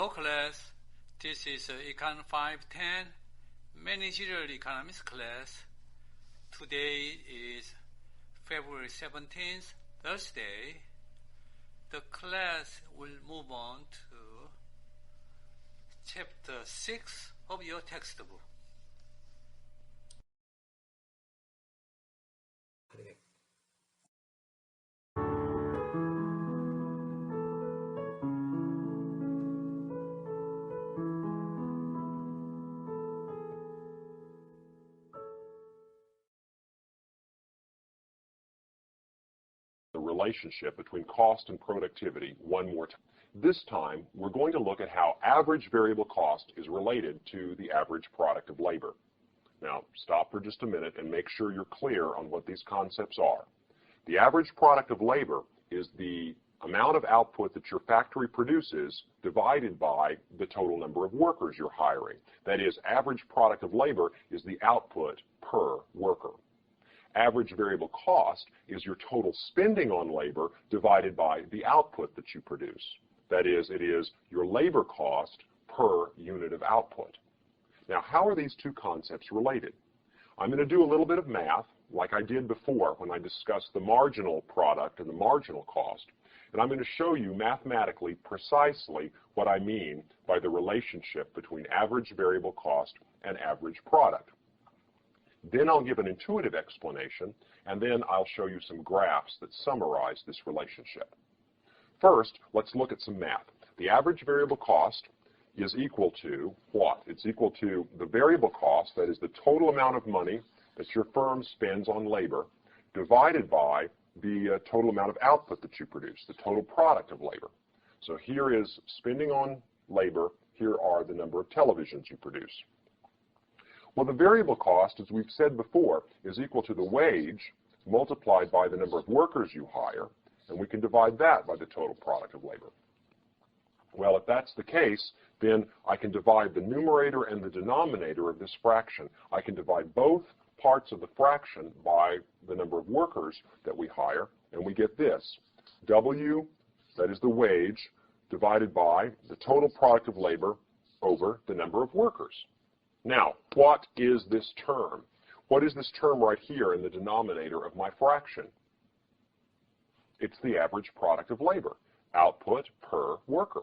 Hello class, this is Econ 510 Managerial Economics class. Today is February 17th, Thursday. The class will move on to Chapter 6 of your textbook. The relationship between cost and productivity one more time. This time, we're going to look at how average variable cost is related to the average product of labor. Now, stop for just a minute and make sure you're clear on what these concepts are. The average product of labor is the amount of output that your factory produces divided by the total number of workers you're hiring. That is, average product of labor is the output per worker. Average variable cost is your total spending on labor divided by the output that you produce. That is, it is your labor cost per unit of output. Now, how are these two concepts related? I'm going to do a little bit of math, like I did before when I discussed the marginal product and the marginal cost, and I'm going to show you mathematically precisely what I mean by the relationship between average variable cost and average product. Then I'll give an intuitive explanation, and then I'll show you some graphs that summarize this relationship. First, let's look at some math. The average variable cost is equal to what? It's equal to the variable cost, that is the total amount of money that your firm spends on labor, divided by the total amount of output that you produce, the total product of labor. So here is spending on labor. Here are the number of televisions you produce. Well, the variable cost, as we've said before, is equal to the wage multiplied by the number of workers you hire, and we can divide that by the total product of labor. Well, if that's the case, then I can divide the numerator and the denominator of this fraction. I can divide both parts of the fraction by the number of workers that we hire, and we get this. W, that is the wage, divided by the total product of labor over the number of workers. Now, what is this term? What is this term right here in the denominator of my fraction? It's the average product of labor, output per worker.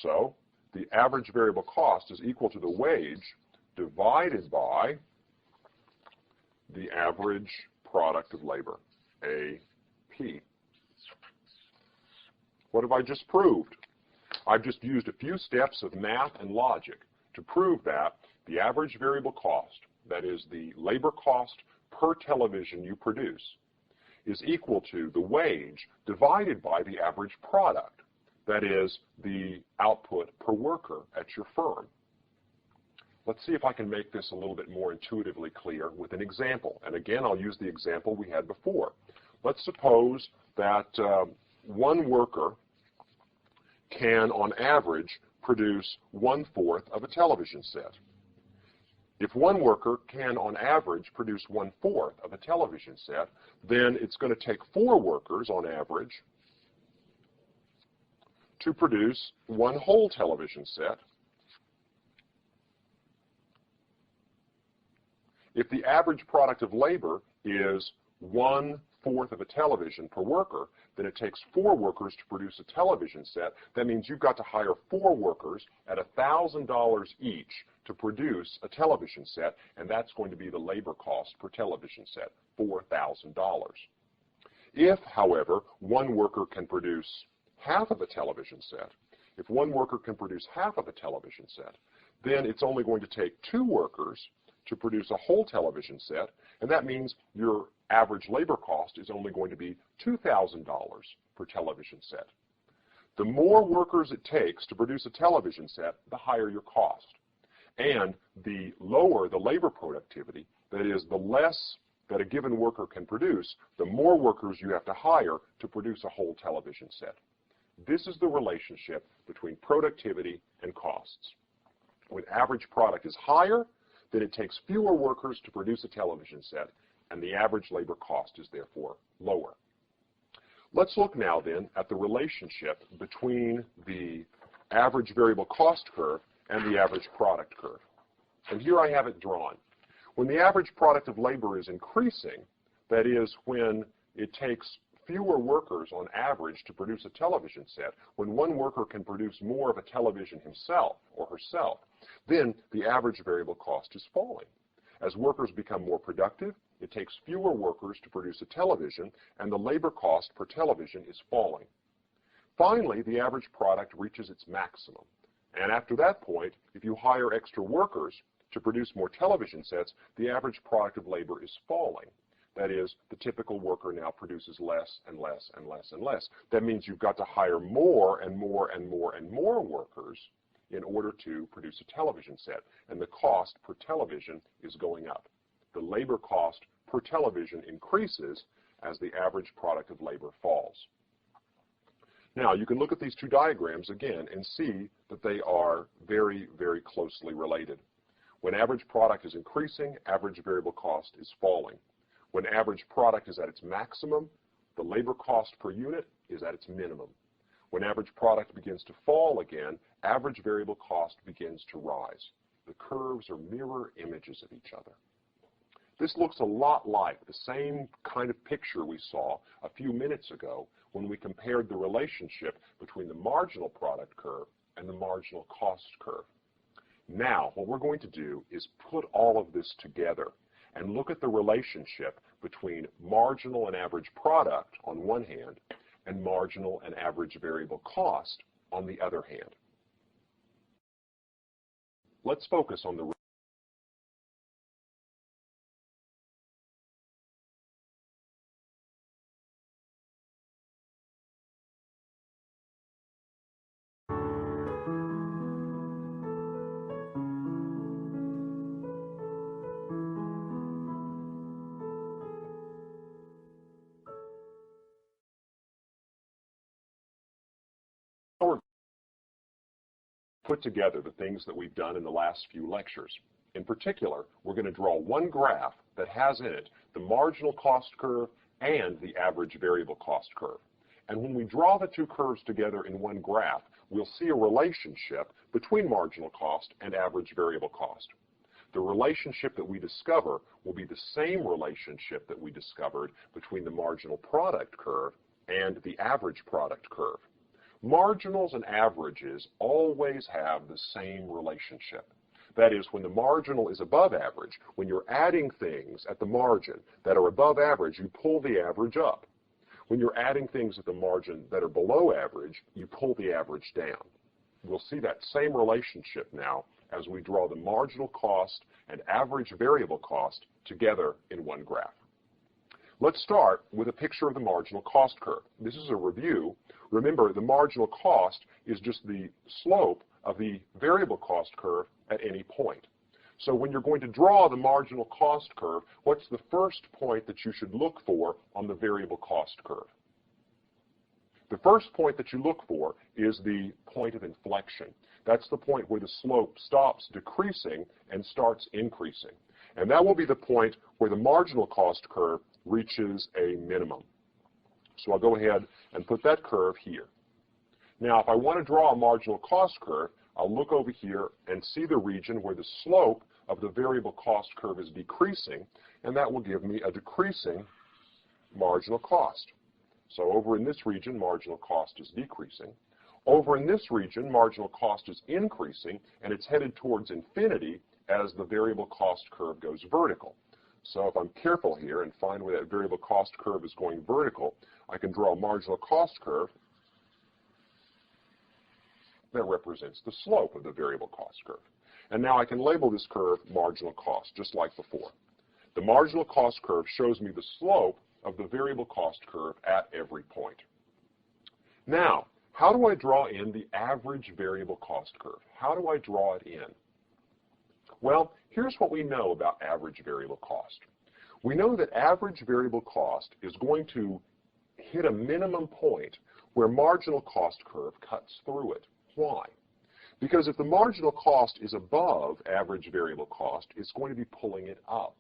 So the average variable cost is equal to the wage divided by the average product of labor, AP. What have I just proved? I've just used a few steps of math and logic to prove that the average variable cost, that is the labor cost per television you produce, is equal to the wage divided by the average product, that is the output per worker at your firm. Let's see if I can make this a little bit more intuitively clear with an example. And again, I'll use the example we had before. Let's suppose that one worker can, on average, produce 1/4 of a television set. If one worker can, on average, produce 1/4 of a television set, then it's going to take 4 workers, on average, to produce 1 whole television set. If the average product of labor is 1/4 of a television per worker, then it takes 4 workers to produce a television set. That means you've got to hire 4 workers at $1,000 each to produce a television set, and that's going to be the labor cost per television set, $4,000. If, however, one worker can produce half of a television set, if one worker can produce half of a television set, then it's only going to take 2 workers to produce a whole television set, and that means your average labor cost is only going to be $2,000 per television set. The more workers it takes to produce a television set, the higher your cost. And the lower the labor productivity, that is, the less that a given worker can produce, the more workers you have to hire to produce a whole television set. This is the relationship between productivity and costs. When average product is higher, then it takes fewer workers to produce a television set, and the average labor cost is therefore lower. Let's look now then at the relationship between the average variable cost curve and the average product curve. And here I have it drawn. When the average product of labor is increasing, that is, when it takes fewer workers on average to produce a television set, when one worker can produce more of a television himself or herself, then the average variable cost is falling. As workers become more productive, it takes fewer workers to produce a television, and the labor cost per television is falling. Finally, the average product reaches its maximum. And after that point, if you hire extra workers to produce more television sets, the average product of labor is falling. That is, the typical worker now produces less and less and less and less. That means you've got to hire more and more and more and more workers in order to produce a television set, and the cost per television is going up. The labor cost per television increases as the average product of labor falls. Now, you can look at these two diagrams again and see that they are very, very closely related. When average product is increasing, average variable cost is falling. When average product is at its maximum, the labor cost per unit is at its minimum. When average product begins to fall again, average variable cost begins to rise. The curves are mirror images of each other. This looks a lot like the same kind of picture we saw a few minutes ago when we compared the relationship between the marginal product curve and the marginal cost curve. Now, what we're going to do is put all of this together and look at the relationship between marginal and average product on one hand and marginal and average variable cost on the other hand. Let's focus on the put together the things that we've done in the last few lectures. In particular, we're going to draw one graph that has in it the marginal cost curve and the average variable cost curve. And when we draw the two curves together in one graph, we'll see a relationship between marginal cost and average variable cost. The relationship that we discover will be the same relationship that we discovered between the marginal product curve and the average product curve. Marginals and averages always have the same relationship. That is, when the marginal is above average, when you're adding things at the margin that are above average, you pull the average up. When you're adding things at the margin that are below average, you pull the average down. We'll see that same relationship now as we draw the marginal cost and average variable cost together in one graph. Let's start with a picture of the marginal cost curve. This is a review. Remember, the marginal cost is just the slope of the variable cost curve at any point. So when you're going to draw the marginal cost curve, what's the first point that you should look for on the variable cost curve? The first point that you look for is the point of inflection. That's the point where the slope stops decreasing and starts increasing. And that will be the point where the marginal cost curve reaches a minimum. So I'll go ahead and put that curve here. Now, if I want to draw a marginal cost curve, I'll look over here and see the region where the slope of the variable cost curve is decreasing, and that will give me a decreasing marginal cost. So over in this region, marginal cost is decreasing. Over in this region, marginal cost is increasing, and it's headed towards infinity as the variable cost curve goes vertical. So if I'm careful here and find where that variable cost curve is going vertical, I can draw a marginal cost curve that represents the slope of the variable cost curve. And now I can label this curve marginal cost, just like before. The marginal cost curve shows me the slope of the variable cost curve at every point. Now, how do I draw in the average variable cost curve? How do I draw it in? Well, here's what we know about average variable cost. We know that average variable cost is going to hit a minimum point where marginal cost curve cuts through it. Why? Because if the marginal cost is above average variable cost, it's going to be pulling it up.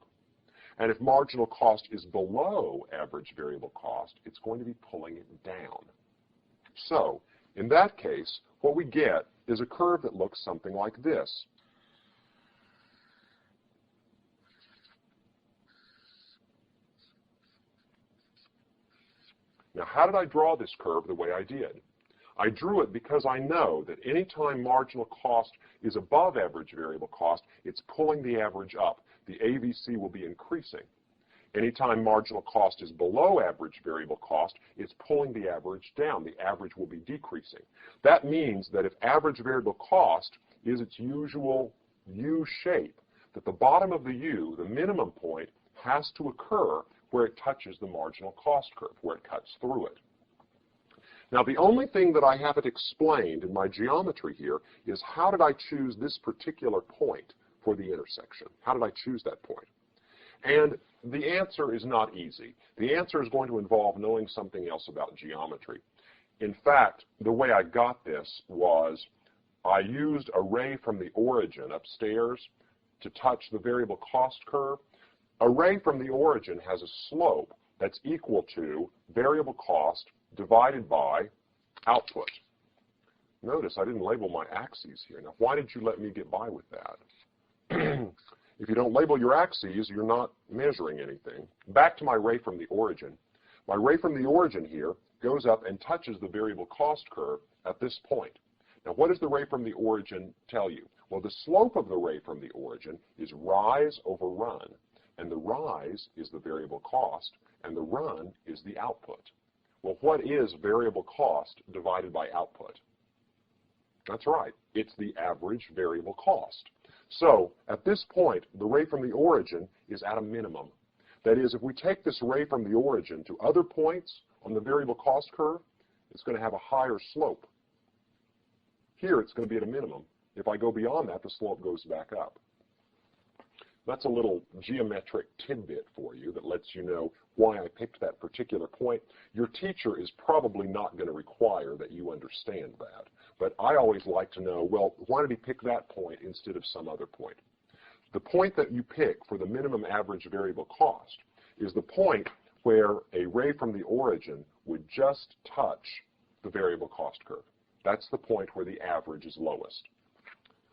And if marginal cost is below average variable cost, it's going to be pulling it down. So, in that case, what we get is a curve that looks something like this. Now, how did I draw this curve the way I did? I drew it because I know that anytime marginal cost is above average variable cost, it's pulling the average up. The AVC will be increasing. Anytime marginal cost is below average variable cost, it's pulling the average down. The average will be decreasing. That means that if average variable cost is its usual U shape, that the bottom of the U, the minimum point, has to occur where it touches the marginal cost curve, where it cuts through it. Now, the only thing that I haven't explained in my geometry here is how did I choose this particular point for the intersection? How did I choose that point? And the answer is not easy. The answer is going to involve knowing something else about geometry. In fact, the way I got this was I used a ray from the origin upstairs to touch the variable cost curve. A ray from the origin has a slope that's equal to variable cost divided by output. Notice I didn't label my axes here. Now, why did you let me get by with that? If you don't label your axes, you're not measuring anything. Back to my ray from the origin. My ray from the origin here goes up and touches the variable cost curve at this point. Now, what does the ray from the origin tell you? Well, the slope of the ray from the origin is rise over run. And the rise is the variable cost, and the run is the output. Well, what is variable cost divided by output? That's right. It's the average variable cost. So, at this point, the ray from the origin is at a minimum. That is, if we take this ray from the origin to other points on the variable cost curve, it's going to have a higher slope. Here, it's going to be at a minimum. If I go beyond that, the slope goes back up. That's a little geometric tidbit for you that lets you know why I picked that particular point. Your teacher is probably not going to require that you understand that. But I always like to know, well, why did he pick that point instead of some other point? The point that you pick for the minimum average variable cost is the point where a ray from the origin would just touch the variable cost curve. That's the point where the average is lowest.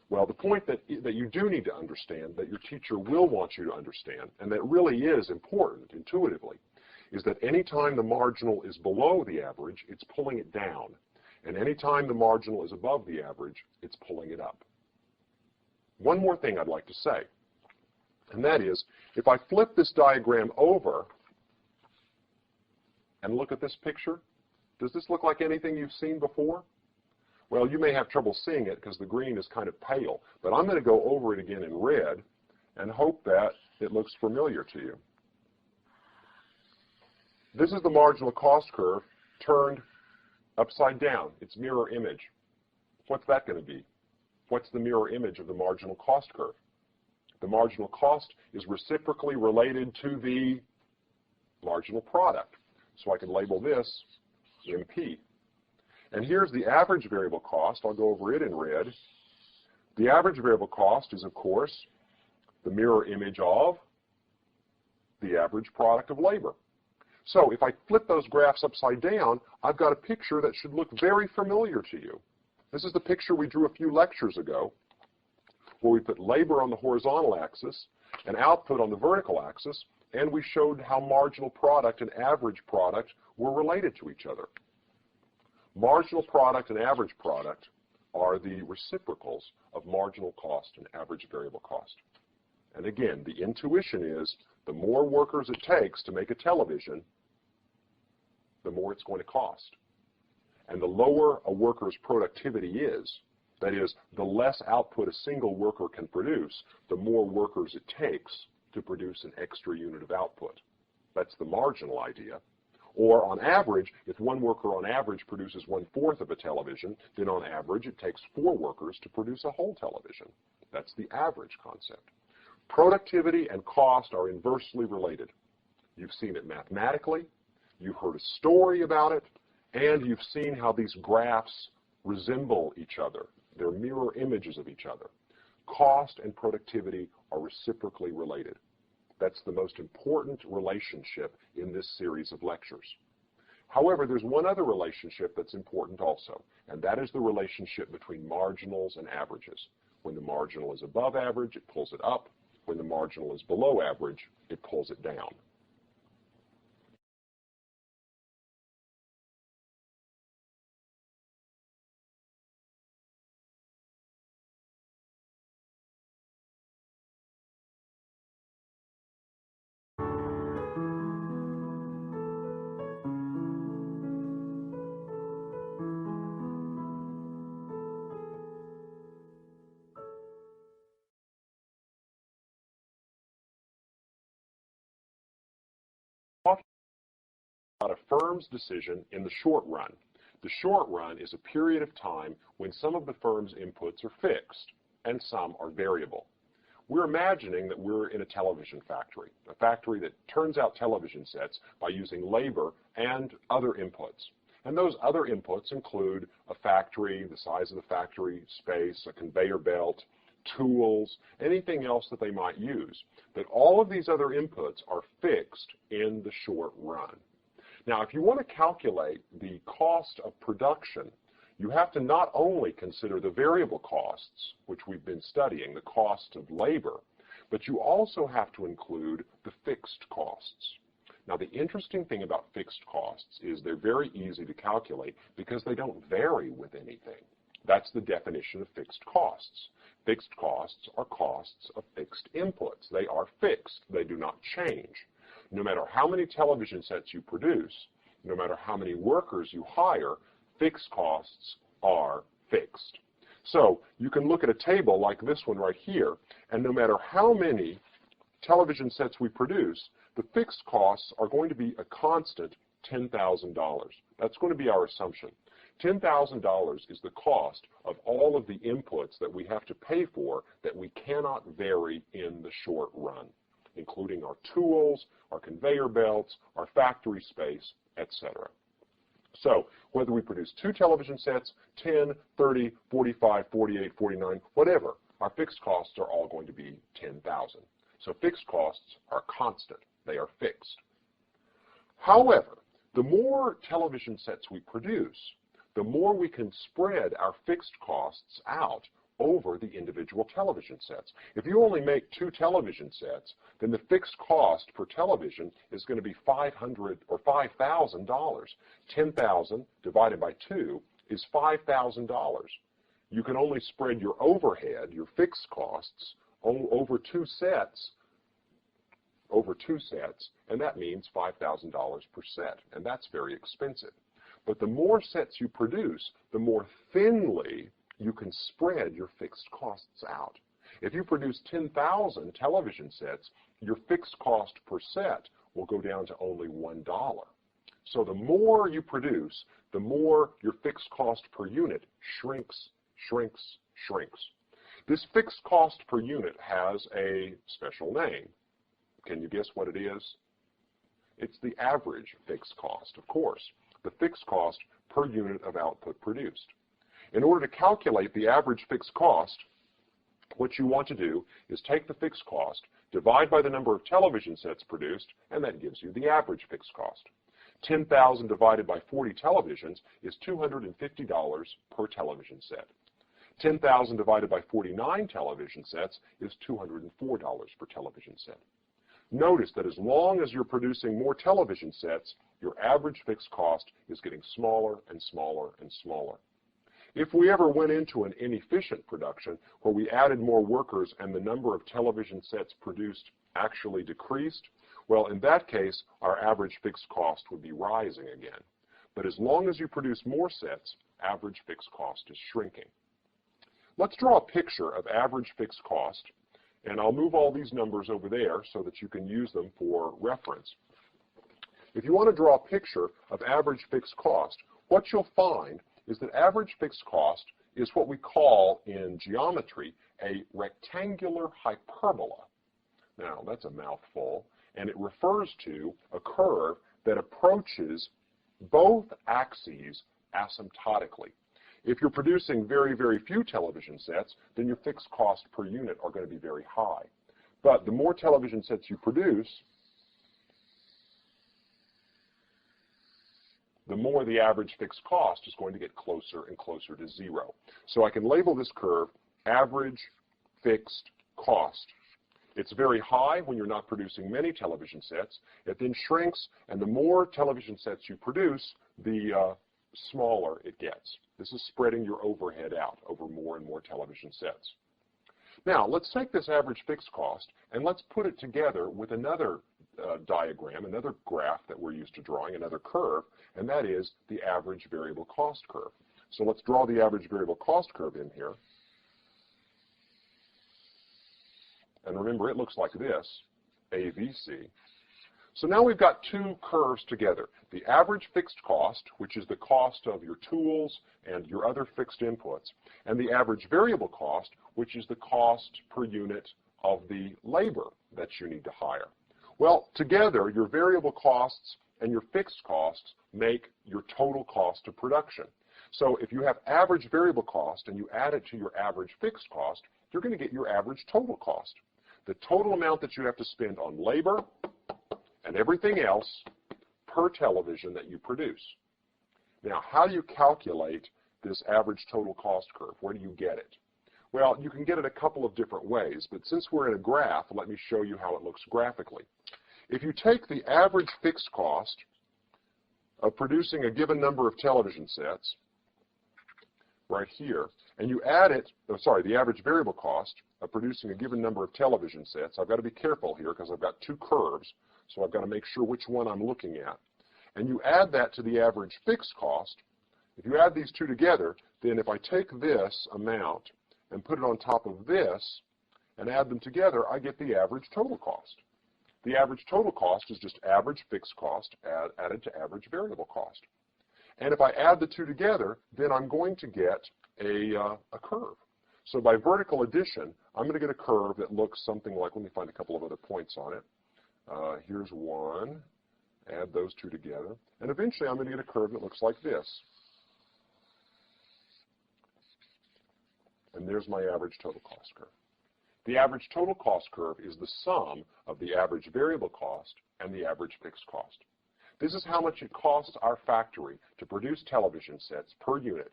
Well, the point that you do need to understand, that your teacher will want you to understand, and that really is important intuitively, is that anytime the marginal is below the average, it's pulling it down. And anytime the marginal is above the average, it's pulling it up. One more thing I'd like to say, and that is, if I flip this diagram over and look at this picture, does this look like anything you've seen before? Well, you may have trouble seeing it because the green is kind of pale, but I'm going to go over it again in red and hope that it looks familiar to you. This is the marginal cost curve turned upside down, its mirror image. What's that going to be? What's the mirror image of the marginal cost curve? The marginal cost is reciprocally related to the marginal product. So I can label this MP. And here's the average variable cost. I'll go over it in red. The average variable cost is, of course, the mirror image of the average product of labor. So if I flip those graphs upside down, I've got a picture that should look very familiar to you. This is the picture we drew a few lectures ago, where we put labor on the horizontal axis and output on the vertical axis, and we showed how marginal product and average product were related to each other. Marginal product and average product are the reciprocals of marginal cost and average variable cost. And again, the intuition is the more workers it takes to make a television, the more it's going to cost. And the lower a worker's productivity is, that is, the less output a single worker can produce, the more workers it takes to produce an extra unit of output. That's the marginal idea. Or on average, if one worker on average produces 1/4 of a television, then on average it takes 4 workers to produce a whole television. That's the average concept. Productivity and cost are inversely related. You've seen it mathematically, you've heard a story about it, and you've seen how these graphs resemble each other. They're mirror images of each other. Cost and productivity are reciprocally related. That's the most important relationship in this series of lectures. However, there's one other relationship that's important also, and that is the relationship between marginals and averages. When the marginal is above average, it pulls it up. When the marginal is below average, it pulls it down. Talking about a firm's decision in the short run. The short run is a period of time when some of the firm's inputs are fixed and some are variable. We're imagining that we're in a television factory, a factory that turns out television sets by using labor and other inputs. And those other inputs include a factory, the size of the factory space, a conveyor belt, tools, anything else that they might use. But all of these other inputs are fixed in the short run. Now, if you want to calculate the cost of production, you have to not only consider the variable costs, which we've been studying, the cost of labor, but you also have to include the fixed costs. Now, the interesting thing about fixed costs is they're very easy to calculate because they don't vary with anything. That's the definition of fixed costs. Fixed costs are costs of fixed inputs. They are fixed. They do not change. No matter how many television sets you produce, no matter how many workers you hire, fixed costs are fixed. So you can look at a table like this one right here, and no matter how many television sets we produce, the fixed costs are going to be a constant $10,000. That's going to be our assumption. $10,000 is the cost of all of the inputs that we have to pay for that we cannot vary in the short run, including our tools, our conveyor belts, our factory space, etc. So whether we produce 2 television sets, 10, 30, 45, 48, 49, whatever, our fixed costs are all going to be $10,000. So fixed costs are constant. They are fixed. However, the more television sets we produce, the more we can spread our fixed costs out over the individual television sets. If you only make 2 television sets, then the fixed cost per television is going to be $500 or $5,000. 10,000 divided by 2 is $5,000. You can only spread your overhead, your fixed costs, over 2 sets, and that means $5,000 per set, and that's very expensive. But the more sets you produce, the more thinly you can spread your fixed costs out. If you produce 10,000 television sets, your fixed cost per set will go down to only $1. So the more you produce, the more your fixed cost per unit shrinks, shrinks, shrinks. This fixed cost per unit has a special name. Can you guess what it is? It's the average fixed cost, of course, the fixed cost per unit of output produced. In order to calculate the average fixed cost, what you want to do is take the fixed cost, divide by the number of television sets produced, and that gives you the average fixed cost. 10,000 divided by 40 televisions is $250 per television set. 10,000 divided by 49 television sets is $204 per television set. Notice that as long as you're producing more television sets, your average fixed cost is getting smaller and smaller and smaller. If we ever went into an inefficient production where we added more workers and the number of television sets produced actually decreased, well, in that case, our average fixed cost would be rising again. But as long as you produce more sets, average fixed cost is shrinking. Let's draw a picture of average fixed cost, and I'll move all these numbers over there so that you can use them for reference. If you want to draw a picture of average fixed cost, what you'll find is that average fixed cost is what we call in geometry a rectangular hyperbola. Now, that's a mouthful, and it refers to a curve that approaches both axes asymptotically. If you're producing very, very few television sets, then your fixed cost per unit are going to be very high. But the more television sets you produce, the more the average fixed cost is going to get closer and closer to zero. So I can label this curve average fixed cost. It's very high when you're not producing many television sets. It then shrinks, and the more television sets you produce, the smaller it gets. This is spreading your overhead out over more and more television sets. Now, let's take this average fixed cost, and let's put it together with another diagram, another graph that we're used to drawing, another curve, and that is the average variable cost curve. So let's draw the average variable cost curve in here. And remember, it looks like this, AVC. So now we've got two curves together. The average fixed cost, which is the cost of your tools and your other fixed inputs, and the average variable cost, which is the cost per unit of the labor that you need to hire. Well, together, your variable costs and your fixed costs make your total cost of production. So if you have average variable cost and you add it to your average fixed cost, you're going to get your average total cost. The total amount that you have to spend on labor and everything else per television that you produce. Now, how do you calculate this average total cost curve? Where do you get it? Well, you can get it a couple of different ways, but since we're in a graph, let me show you how it looks graphically. If you take the average fixed cost of producing a given number of television sets, right here, and you add it, the average variable cost of producing a given number of television sets. I've got to be careful here because I've got two curves, so I've got to make sure which one I'm looking at. And you add that to the average fixed cost. If you add these two together, then if I take this amount and put it on top of this and add them together, I get the average total cost. The average total cost is just average fixed cost added to average variable cost. And if I add the two together, then I'm going to get a curve. So by vertical addition, I'm going to get a curve that looks something like, let me find a couple of other points on it. Here's one. Add those two together. And eventually I'm going to get a curve that looks like this. And there's my average total cost curve. The average total cost curve is the sum of the average variable cost and the average fixed cost. This is how much it costs our factory to produce television sets per unit,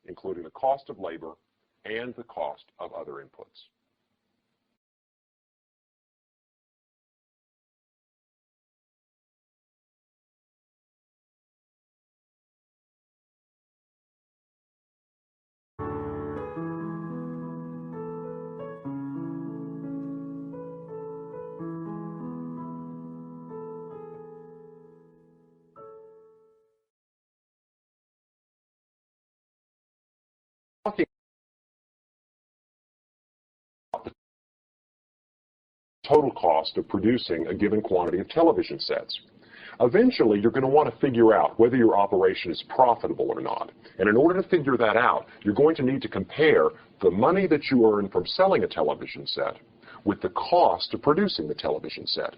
including the cost of labor and the cost of other inputs. Talking about the total cost of producing a given quantity of television sets. Eventually, you're going to want to figure out whether your operation is profitable or not. And in order to figure that out, you're going to need to compare the money that you earn from selling a television set with the cost of producing the television set.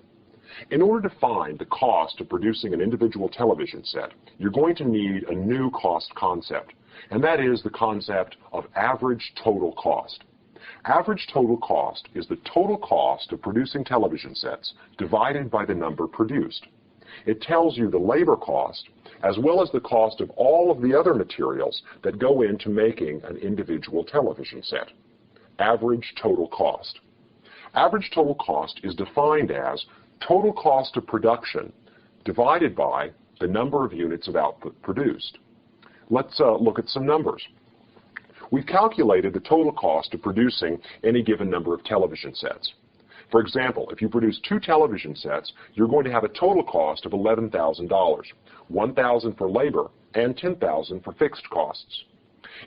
In order to find the cost of producing an individual television set, you're going to need a new cost concept. And that is the concept of average total cost. Average total cost is the total cost of producing television sets divided by the number produced. It tells you the labor cost as well as the cost of all of the other materials that go into making an individual television set. Average total cost. Average total cost is defined as total cost of production divided by the number of units of output produced. Let's look at some numbers. We've calculated the total cost of producing any given number of television sets. For example, if you produce 2 television sets, you're going to have a total cost of $11,000, $1,000 for labor and $10,000 for fixed costs.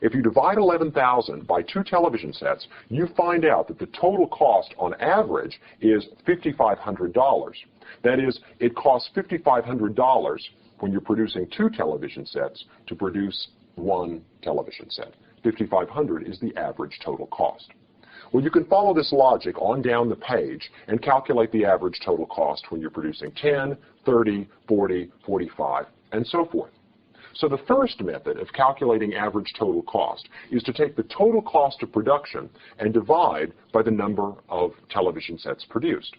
If you divide $11,000 by 2 television sets, you find out that the total cost on average is $5,500. That is, it costs $5,500 when you're producing 2 television sets to produce 1 television set. $5,500 is the average total cost. Well, you can follow this logic on down the page and calculate the average total cost when you're producing 10, 30, 40, 45, and so forth. So the first method of calculating average total cost is to take the total cost of production and divide by the number of television sets produced.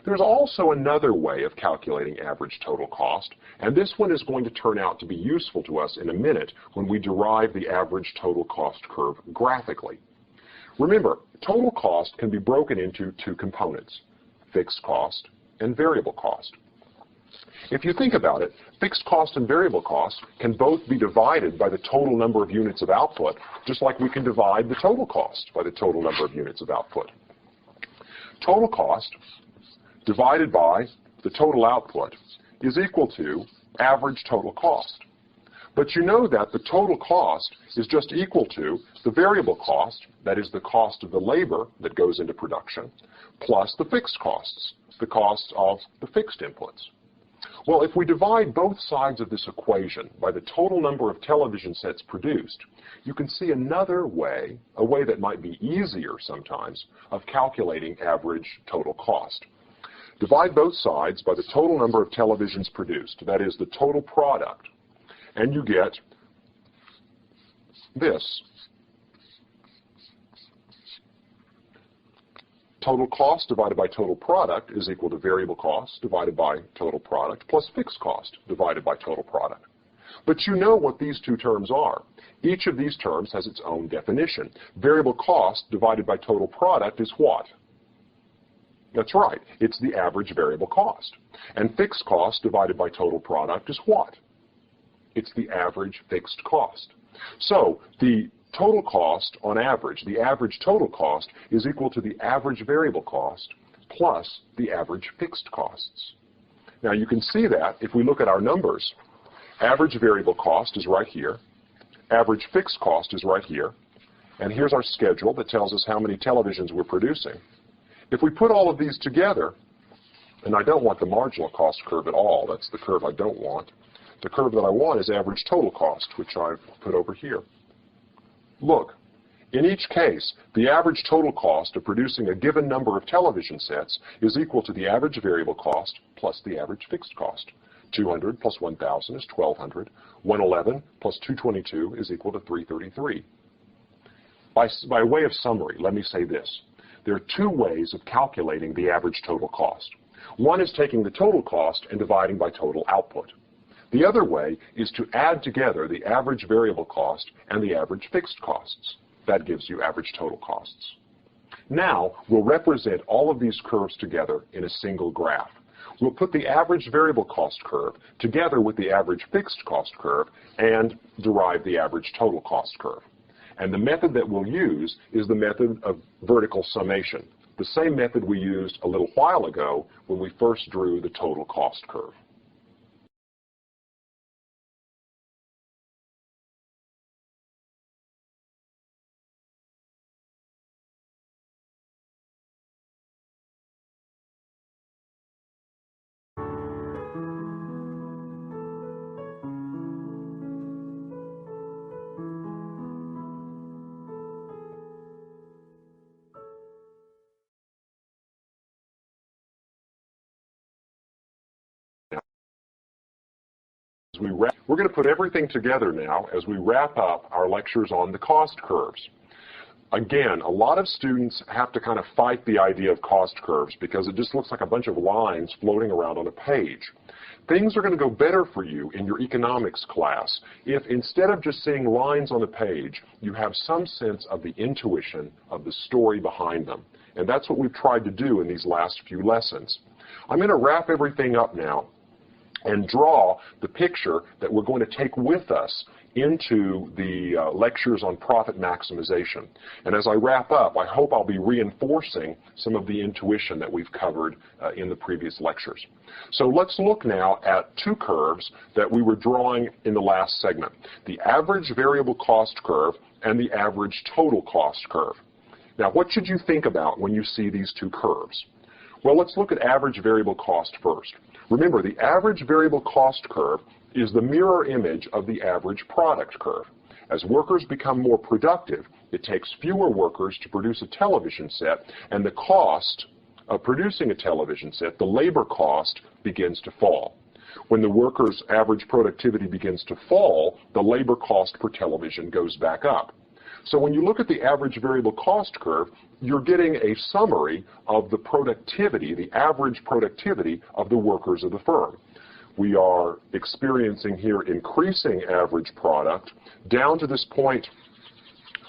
There's also another way of calculating average total cost, and this one is going to turn out to be useful to us in a minute when we derive the average total cost curve graphically. Remember, total cost can be broken into two components, fixed cost and variable cost. If you think about it, fixed cost and variable cost can both be divided by the total number of units of output, just like we can divide the total cost by the total number of units of output. Total cost divided by the total output is equal to average total cost. But you know that the total cost is just equal to the variable cost, that is the cost of the labor that goes into production, plus the fixed costs, the costs of the fixed inputs. Well, if we divide both sides of this equation by the total number of television sets produced, you can see another way, a way that might be easier sometimes, of calculating average total cost. Divide both sides by the total number of televisions produced, that is the total product, and you get this. Total cost divided by total product is equal to variable cost divided by total product plus fixed cost divided by total product. But you know what these two terms are. Each of these terms has its own definition. Variable cost divided by total product is what? That's right, it's the average variable cost. And fixed cost divided by total product is what? It's the average fixed cost. So the total cost on average, the average total cost, is equal to the average variable cost plus the average fixed costs. Now you can see that if we look at our numbers. Average variable cost is right here. Average fixed cost is right here. And here's our schedule that tells us how many televisions we're producing. If we put all of these together, and I don't want the marginal cost curve at all, that's the curve I don't want. The curve that I want is average total cost, which I've put over here. Look, in each case, the average total cost of producing a given number of television sets is equal to the average variable cost plus the average fixed cost. 200 plus 1,000 is 1,200. 111 plus 222 is equal to 333. By way of summary, let me say this. There are two ways of calculating the average total cost. One is taking the total cost and dividing by total output. The other way is to add together the average variable cost and the average fixed costs. That gives you average total costs. Now, we'll represent all of these curves together in a single graph. We'll put the average variable cost curve together with the average fixed cost curve and derive the average total cost curve. And the method that we'll use is the method of vertical summation, the same method we used a little while ago when we first drew the total cost curve. We're going to put everything together now as we wrap up our lectures on the cost curves. Again, a lot of students have to kind of fight the idea of cost curves because it just looks like a bunch of lines floating around on a page. Things are going to go better for you in your economics class if instead of just seeing lines on a page, you have some sense of the intuition of the story behind them. And that's what we've tried to do in these last few lessons. I'm going to wrap everything up now and draw the picture that we're going to take with us into the lectures on profit maximization. And as I wrap up, I hope I'll be reinforcing some of the intuition that we've covered in the previous lectures. So let's look now at two curves that we were drawing in the last segment, the average variable cost curve and the average total cost curve. Now, what should you think about when you see these two curves? Well, let's look at average variable cost first. Remember, the average variable cost curve is the mirror image of the average product curve. As workers become more productive, it takes fewer workers to produce a television set, and the cost of producing a television set, the labor cost, begins to fall. When the workers' average productivity begins to fall, the labor cost per television goes back up. So when you look at the average variable cost curve, you're getting a summary of the productivity, the average productivity of the workers of the firm. We are experiencing here increasing average product down to this point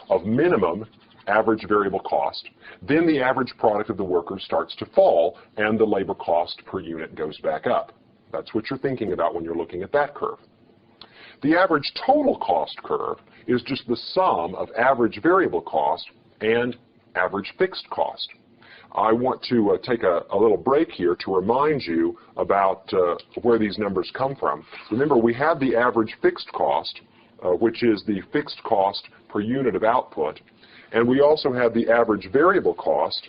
of minimum average variable cost. Then the average product of the workers starts to fall and the labor cost per unit goes back up. That's what you're thinking about when you're looking at that curve. The average total cost curve is just the sum of average variable cost and average fixed cost. I want to take a little break here to remind you about where these numbers come from. Remember, we have the average fixed cost, which is the fixed cost per unit of output, and we also have the average variable cost,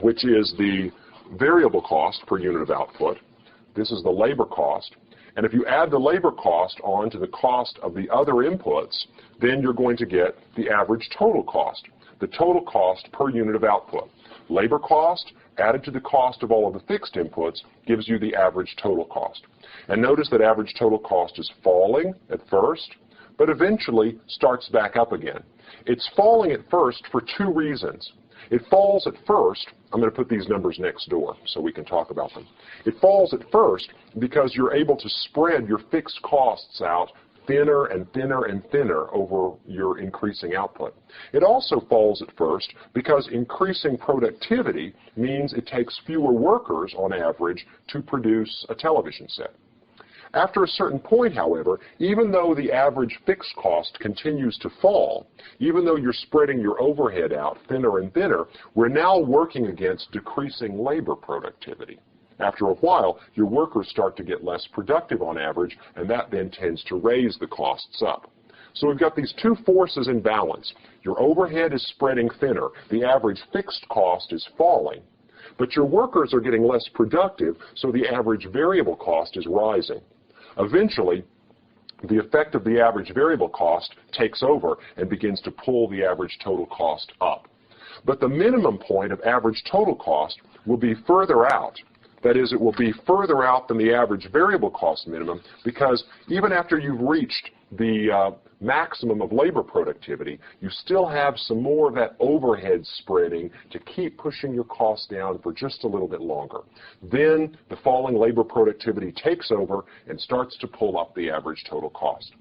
which is the variable cost per unit of output. This is the labor cost. And if you add the labor cost on to the cost of the other inputs, then you're going to get the average total cost, the total cost per unit of output. Labor cost added to the cost of all of the fixed inputs gives you the average total cost. And notice that average total cost is falling at first, but eventually starts back up again. It's falling at first for two reasons. It falls at first, I'm going to put these numbers next door so we can talk about them. It falls at first because you're able to spread your fixed costs out thinner and thinner and thinner over your increasing output. It also falls at first because increasing productivity means it takes fewer workers on average to produce a television set. After a certain point, however, even though the average fixed cost continues to fall, even though you're spreading your overhead out thinner and thinner, we're now working against decreasing labor productivity. After a while, your workers start to get less productive on average, and that then tends to raise the costs up. So we've got these two forces in balance. Your overhead is spreading thinner. The average fixed cost is falling. But your workers are getting less productive, so the average variable cost is rising. Eventually, the effect of the average variable cost takes over and begins to pull the average total cost up. But the minimum point of average total cost will be further out. That is, it will be further out than the average variable cost minimum because even after you've reached the maximum of labor productivity, you still have some more of that overhead spreading to keep pushing your costs down for just a little bit longer. Then the falling labor productivity takes over and starts to pull up the average total cost.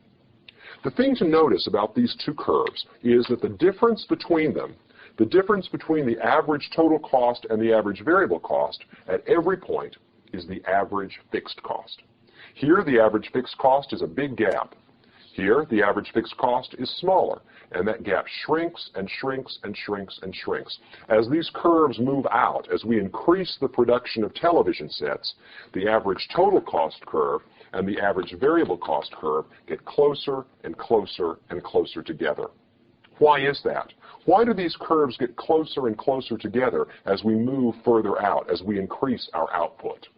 The thing to notice about these two curves is that the difference between them, the difference between the average total cost and the average variable cost at every point is the average fixed cost. Here, the average fixed cost is a big gap. Here, the average fixed cost is smaller, and that gap shrinks and shrinks and shrinks and shrinks. As these curves move out, as we increase the production of television sets, the average total cost curve and the average variable cost curve get closer and closer and closer together. Why is that? Why do these curves get closer and closer together as we move further out, as we increase our output?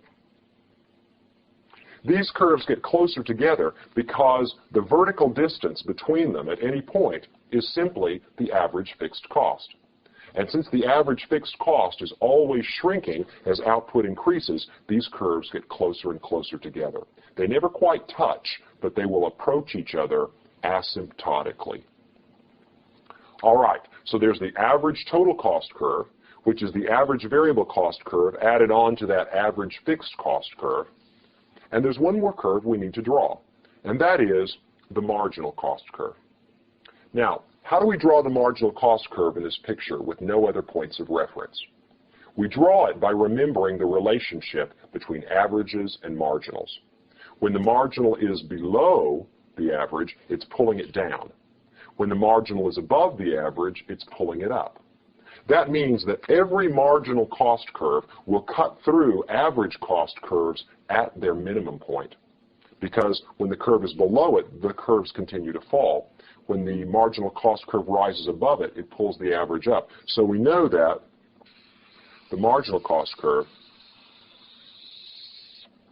These curves get closer together because the vertical distance between them at any point is simply the average fixed cost. And since the average fixed cost is always shrinking as output increases, these curves get closer and closer together. They never quite touch, but they will approach each other asymptotically. All right, so there's the average total cost curve, which is the average variable cost curve added on to that average fixed cost curve. And there's one more curve we need to draw, and that is the marginal cost curve. Now, how do we draw the marginal cost curve in this picture with no other points of reference? We draw it by remembering the relationship between averages and marginals. When the marginal is below the average, it's pulling it down. When the marginal is above the average, it's pulling it up. That means that every marginal cost curve will cut through average cost curves at their minimum point. Because when the curve is below it, the curves continue to fall. When the marginal cost curve rises above it, it pulls the average up. So we know that the marginal cost curve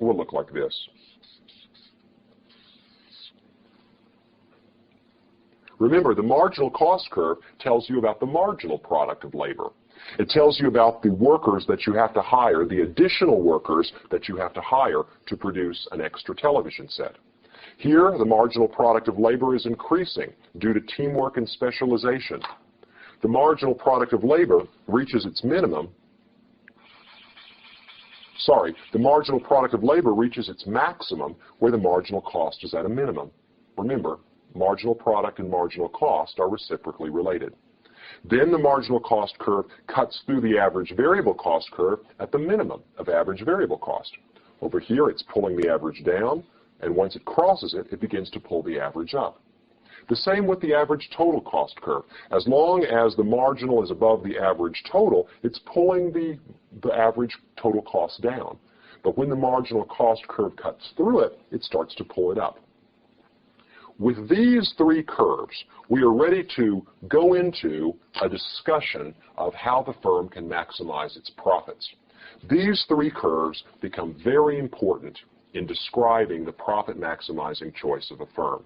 will look like this. Remember, the marginal cost curve tells you about the marginal product of labor. It tells you about the workers that you have to hire, the additional workers that you have to hire to produce an extra television set. Here, the marginal product of labor is increasing due to teamwork and specialization. The marginal product of labor reaches its maximum where the marginal cost is at a minimum. Remember, marginal product and marginal cost are reciprocally related. Then the marginal cost curve cuts through the average variable cost curve at the minimum of average variable cost. Over here, it's pulling the average down, and once it crosses it, it begins to pull the average up. The same with the average total cost curve. As long as the marginal is above the average total, it's pulling the average total cost down. But when the marginal cost curve cuts through it, it starts to pull it up. With these three curves, we are ready to go into a discussion of how the firm can maximize its profits. These three curves become very important in describing the profit maximizing choice of a firm.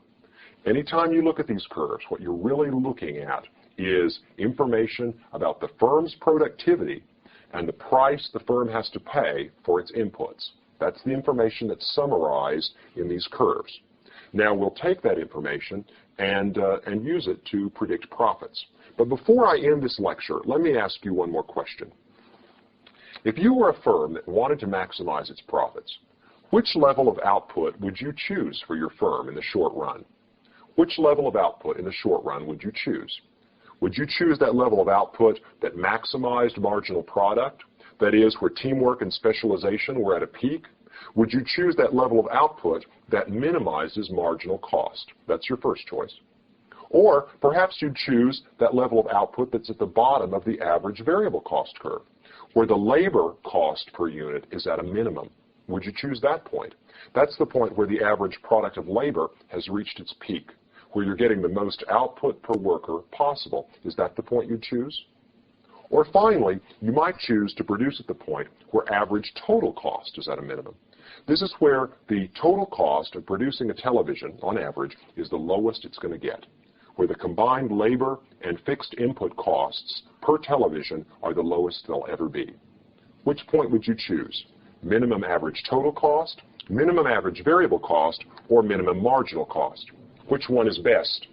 Anytime you look at these curves, what you're really looking at is information about the firm's productivity and the price the firm has to pay for its inputs. That's the information that's summarized in these curves. Now we'll take that information and use it to predict profits. But before I end this lecture, let me ask you one more question. If you were a firm that wanted to maximize its profits, which level of output would you choose for your firm in the short run? Which level of output in the short run would you choose? Would you choose that level of output that maximized marginal product, that is, where teamwork and specialization were at a peak? Would you choose that level of output that minimizes marginal cost? That's your first choice. Or perhaps you'd choose that level of output that's at the bottom of the average variable cost curve, where the labor cost per unit is at a minimum. Would you choose that point? That's the point where the average product of labor has reached its peak, where you're getting the most output per worker possible. Is that the point you'd choose? Or finally, you might choose to produce at the point where average total cost is at a minimum. This is where the total cost of producing a television, on average, is the lowest it's going to get, where the combined labor and fixed input costs per television are the lowest they'll ever be. Which point would you choose? Minimum average total cost, minimum average variable cost, or minimum marginal cost? Which one is best?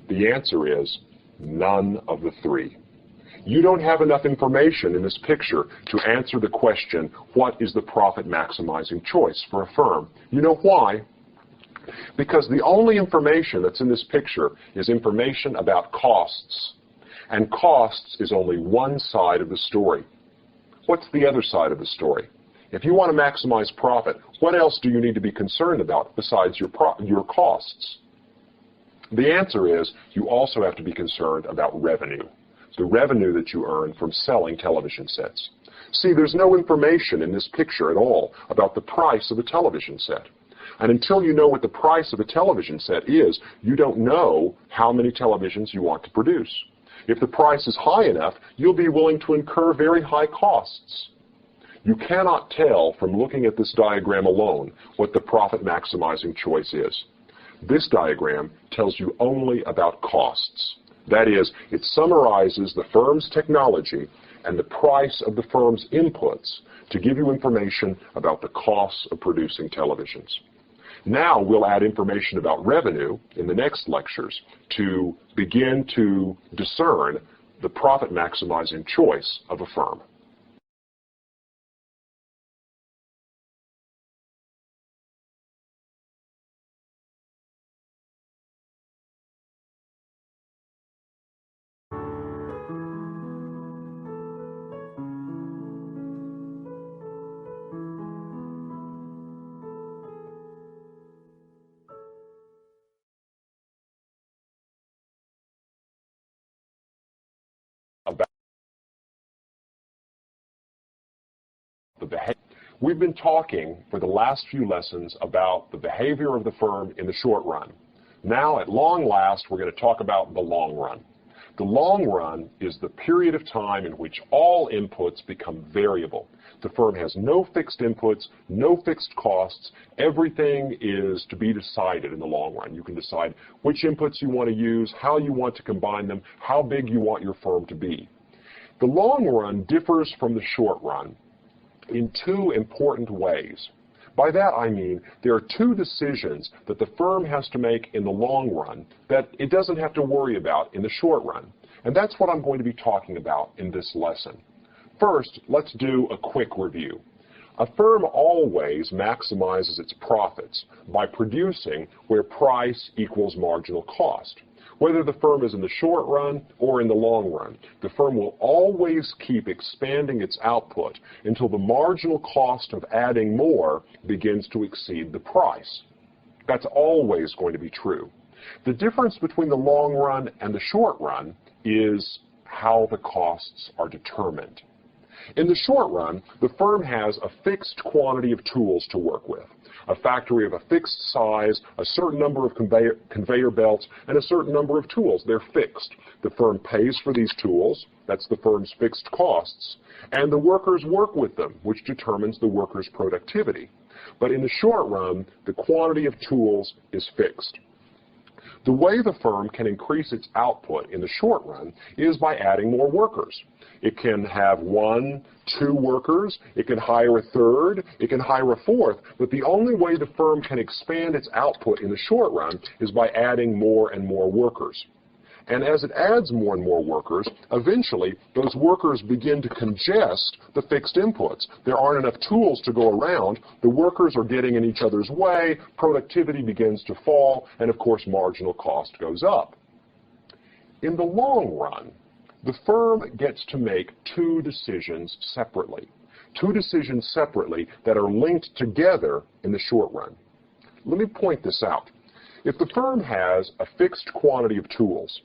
The answer is none of the three. You don't have enough information in this picture to answer the question, what is the profit maximizing choice for a firm? You know why? Because the only information that's in this picture is information about costs. And costs is only one side of the story. What's the other side of the story? If you want to maximize profit, what else do you need to be concerned about besides your costs? The answer is you also have to be concerned about revenue, the revenue that you earn from selling television sets. See, there's no information in this picture at all about the price of a television set. And until you know what the price of a television set is, you don't know how many televisions you want to produce. If the price is high enough, you'll be willing to incur very high costs. You cannot tell from looking at this diagram alone what the profit maximizing choice is. This diagram tells you only about costs. That is, it summarizes the firm's technology and the price of the firm's inputs to give you information about the costs of producing televisions. Now we'll add information about revenue in the next lectures to begin to discern the profit maximizing choice of a firm. We've been talking for the last few lessons about the behavior of the firm in the short run. Now, at long last, we're going to talk about the long run. The long run is the period of time in which all inputs become variable. The firm has no fixed inputs, no fixed costs. Everything is to be decided in the long run. You can decide which inputs you want to use, how you want to combine them, how big you want your firm to be. The long run differs from the short run in two important ways. By that I mean there are two decisions that the firm has to make in the long run that it doesn't have to worry about in the short run. And that's what I'm going to be talking about in this lesson. First, let's do a quick review. A firm always maximizes its profits by producing where price equals marginal cost. Whether the firm is in the short run or in the long run, the firm will always keep expanding its output until the marginal cost of adding more begins to exceed the price. That's always going to be true. The difference between the long run and the short run is how the costs are determined. In the short run, the firm has a fixed quantity of tools to work with, a factory of a fixed size, a certain number of conveyor belts, and a certain number of tools. They're fixed. The firm pays for these tools, that's the firm's fixed costs, and the workers work with them, which determines the workers' productivity. But in the short run, the quantity of tools is fixed. The way the firm can increase its output in the short run is by adding more workers. It can have 1, 2 workers, it can hire a third, it can hire a fourth, but the only way the firm can expand its output in the short run is by adding more and more workers. And as it adds more and more workers, eventually those workers begin to congest the fixed inputs. There aren't enough tools to go around, the workers are getting in each other's way, productivity begins to fall, and of course marginal cost goes up. In the long run, the firm gets to make two decisions separately that are linked together in the short run. Let me point this out. If the firm has a fixed quantity of tools,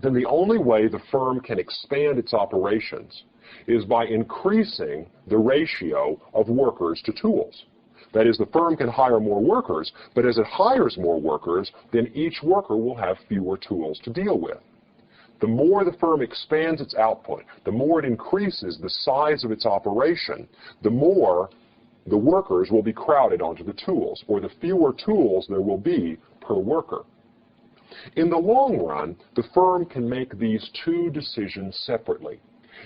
then the only way the firm can expand its operations is by increasing the ratio of workers to tools. That is, the firm can hire more workers, but as it hires more workers, then each worker will have fewer tools to deal with. The more the firm expands its output, the more it increases the size of its operation, the more the workers will be crowded onto the tools, or the fewer tools there will be per worker. In the long run, the firm can make these two decisions separately.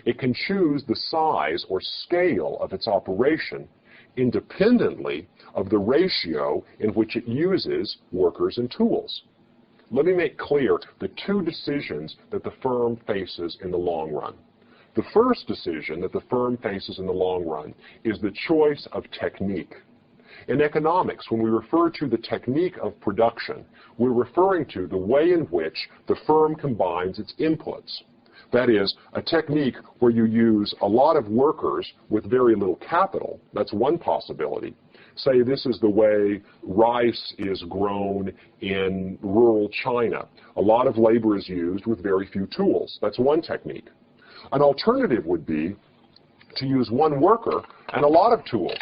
It can choose the size or scale of its operation independently of the ratio in which it uses workers and tools. Let me make clear the two decisions that the firm faces in the long run. The first decision that the firm faces in the long run is the choice of technique. In economics, when we refer to the technique of production, we're referring to the way in which the firm combines its inputs. That is, a technique where you use a lot of workers with very little capital. That's one possibility. Say this is the way rice is grown in rural China. A lot of labor is used with very few tools. That's one technique. An alternative would be to use one worker and a lot of tools.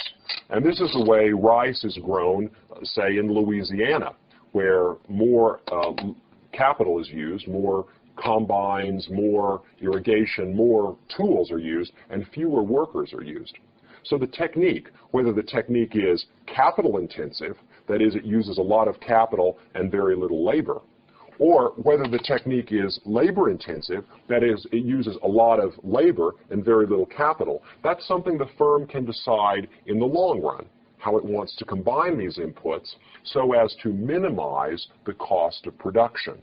And this is the way rice is grown, say, in Louisiana, where more capital is used, more combines, more irrigation, more tools are used, and fewer workers are used. So the technique, whether the technique is capital intensive, that is, it uses a lot of capital and very little labor, or whether the technique is labor intensive, that is, it uses a lot of labor and very little capital, that's something the firm can decide in the long run, how it wants to combine these inputs so as to minimize the cost of production.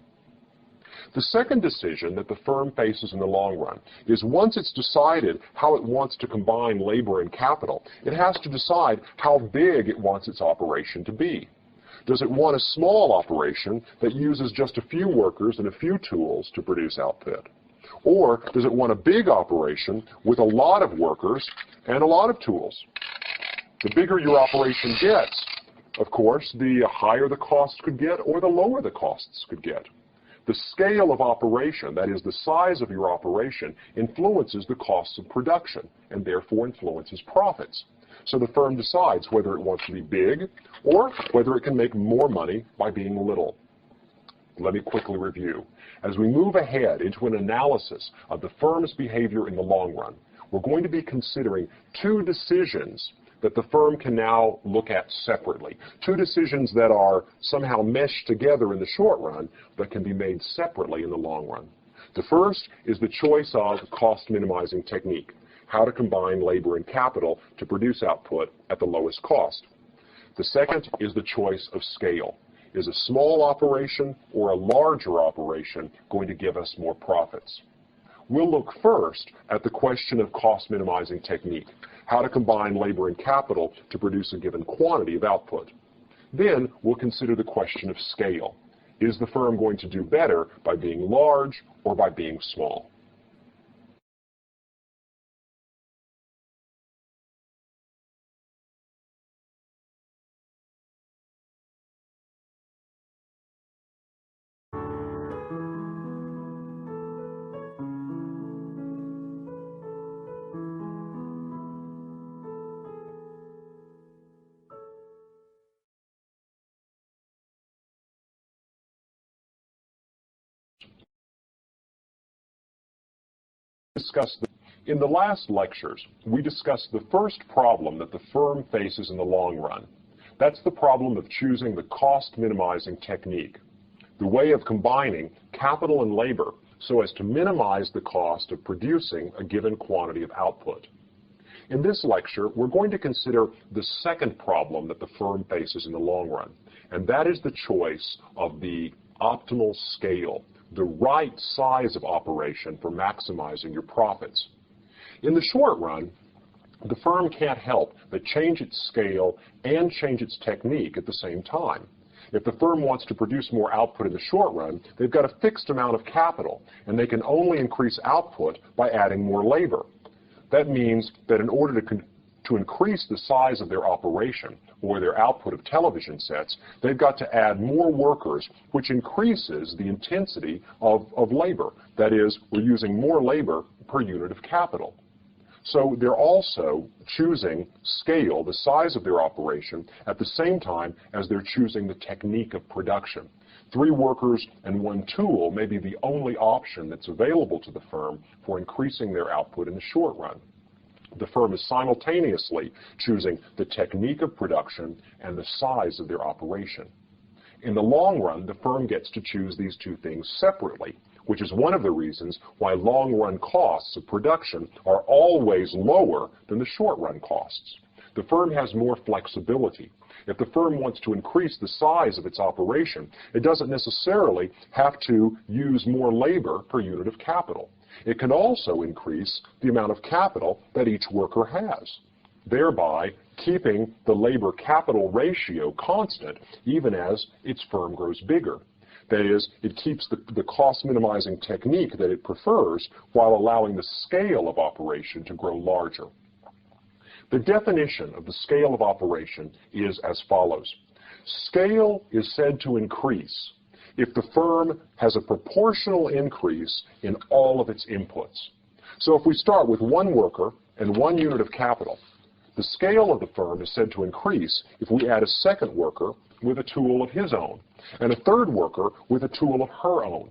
The second decision that the firm faces in the long run is once it's decided how it wants to combine labor and capital, it has to decide how big it wants its operation to be. Does it want a small operation that uses just a few workers and a few tools to produce output? Or does it want a big operation with a lot of workers and a lot of tools? The bigger your operation gets, of course, the higher the cost could get or the lower the costs could get. The scale of operation, that is, the size of your operation, influences the costs of production and therefore influences profits. So the firm decides whether it wants to be big or whether it can make more money by being little. Let me quickly review. As we move ahead into an analysis of the firm's behavior in the long run, we're going to be considering two decisions that the firm can now look at separately. Two decisions that are somehow meshed together in the short run, but can be made separately in the long run. The first is the choice of cost minimizing technique, how to combine labor and capital to produce output at the lowest cost. The second is the choice of scale. Is a small operation or a larger operation going to give us more profits? We'll look first at the question of cost minimizing technique, how to combine labor and capital to produce a given quantity of output. Then we'll consider the question of scale. Is the firm going to do better by being large or by being small? In the last lectures, we discussed the first problem that the firm faces in the long run. That's the problem of choosing the cost minimizing technique, the way of combining capital and labor so as to minimize the cost of producing a given quantity of output. In this lecture, we're going to consider the second problem that the firm faces in the long run, and that is the choice of the optimal scale, the right size of operation for maximizing your profits. In the short run, the firm can't help but change its scale and change its technique at the same time. If the firm wants to produce more output in the short run, they've got a fixed amount of capital, and they can only increase output by adding more labor. That means that in order to increase the size of their operation or their output of television sets, they've got to add more workers, which increases the intensity of labor. That is, we're using more labor per unit of capital. So they're also choosing scale, the size of their operation, at the same time as they're choosing the technique of production. 3 workers and 1 tool may be the only option that's available to the firm for increasing their output in the short run. The firm is simultaneously choosing the technique of production and the size of their operation. In the long run, the firm gets to choose these 2 things separately, which is one of the reasons why long-run costs of production are always lower than the short-run costs. The firm has more flexibility. If the firm wants to increase the size of its operation, it doesn't necessarily have to use more labor per unit of capital. It can also increase the amount of capital that each worker has, thereby keeping the labor-capital ratio constant even as its firm grows bigger. That is, it keeps the cost-minimizing technique that it prefers while allowing the scale of operation to grow larger. The definition of the scale of operation is as follows. Scale is said to increase if the firm has a proportional increase in all of its inputs. So if we start with 1 worker and 1 unit of capital, the scale of the firm is said to increase if we add a 2nd worker with a tool of his own and a 3rd worker with a tool of her own.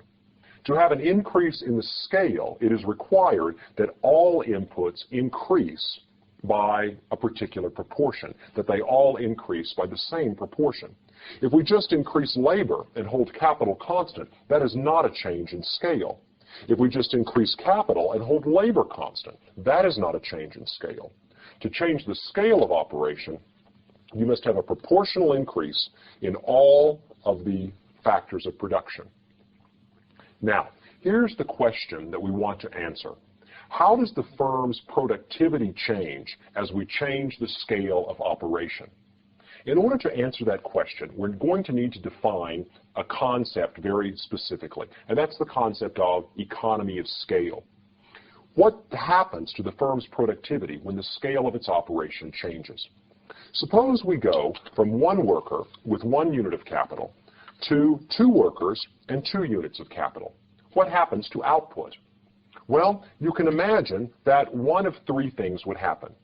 To have an increase in the scale, it is required that all inputs increase by a particular proportion, that they all increase by the same proportion. If we just increase labor and hold capital constant, that is not a change in scale. If we just increase capital and hold labor constant, that is not a change in scale. To change the scale of operation, you must have a proportional increase in all of the factors of production. Now, here's the question that we want to answer. How does the firm's productivity change as we change the scale of operation? In order to answer that question, we're going to need to define a concept very specifically, and that's the concept of economy of scale. What happens to the firm's productivity when the scale of its operation changes? Suppose we go from 1 worker with 1 unit of capital to 2 workers and 2 units of capital. What happens to output? Well, you can imagine that one of 3 things would happen.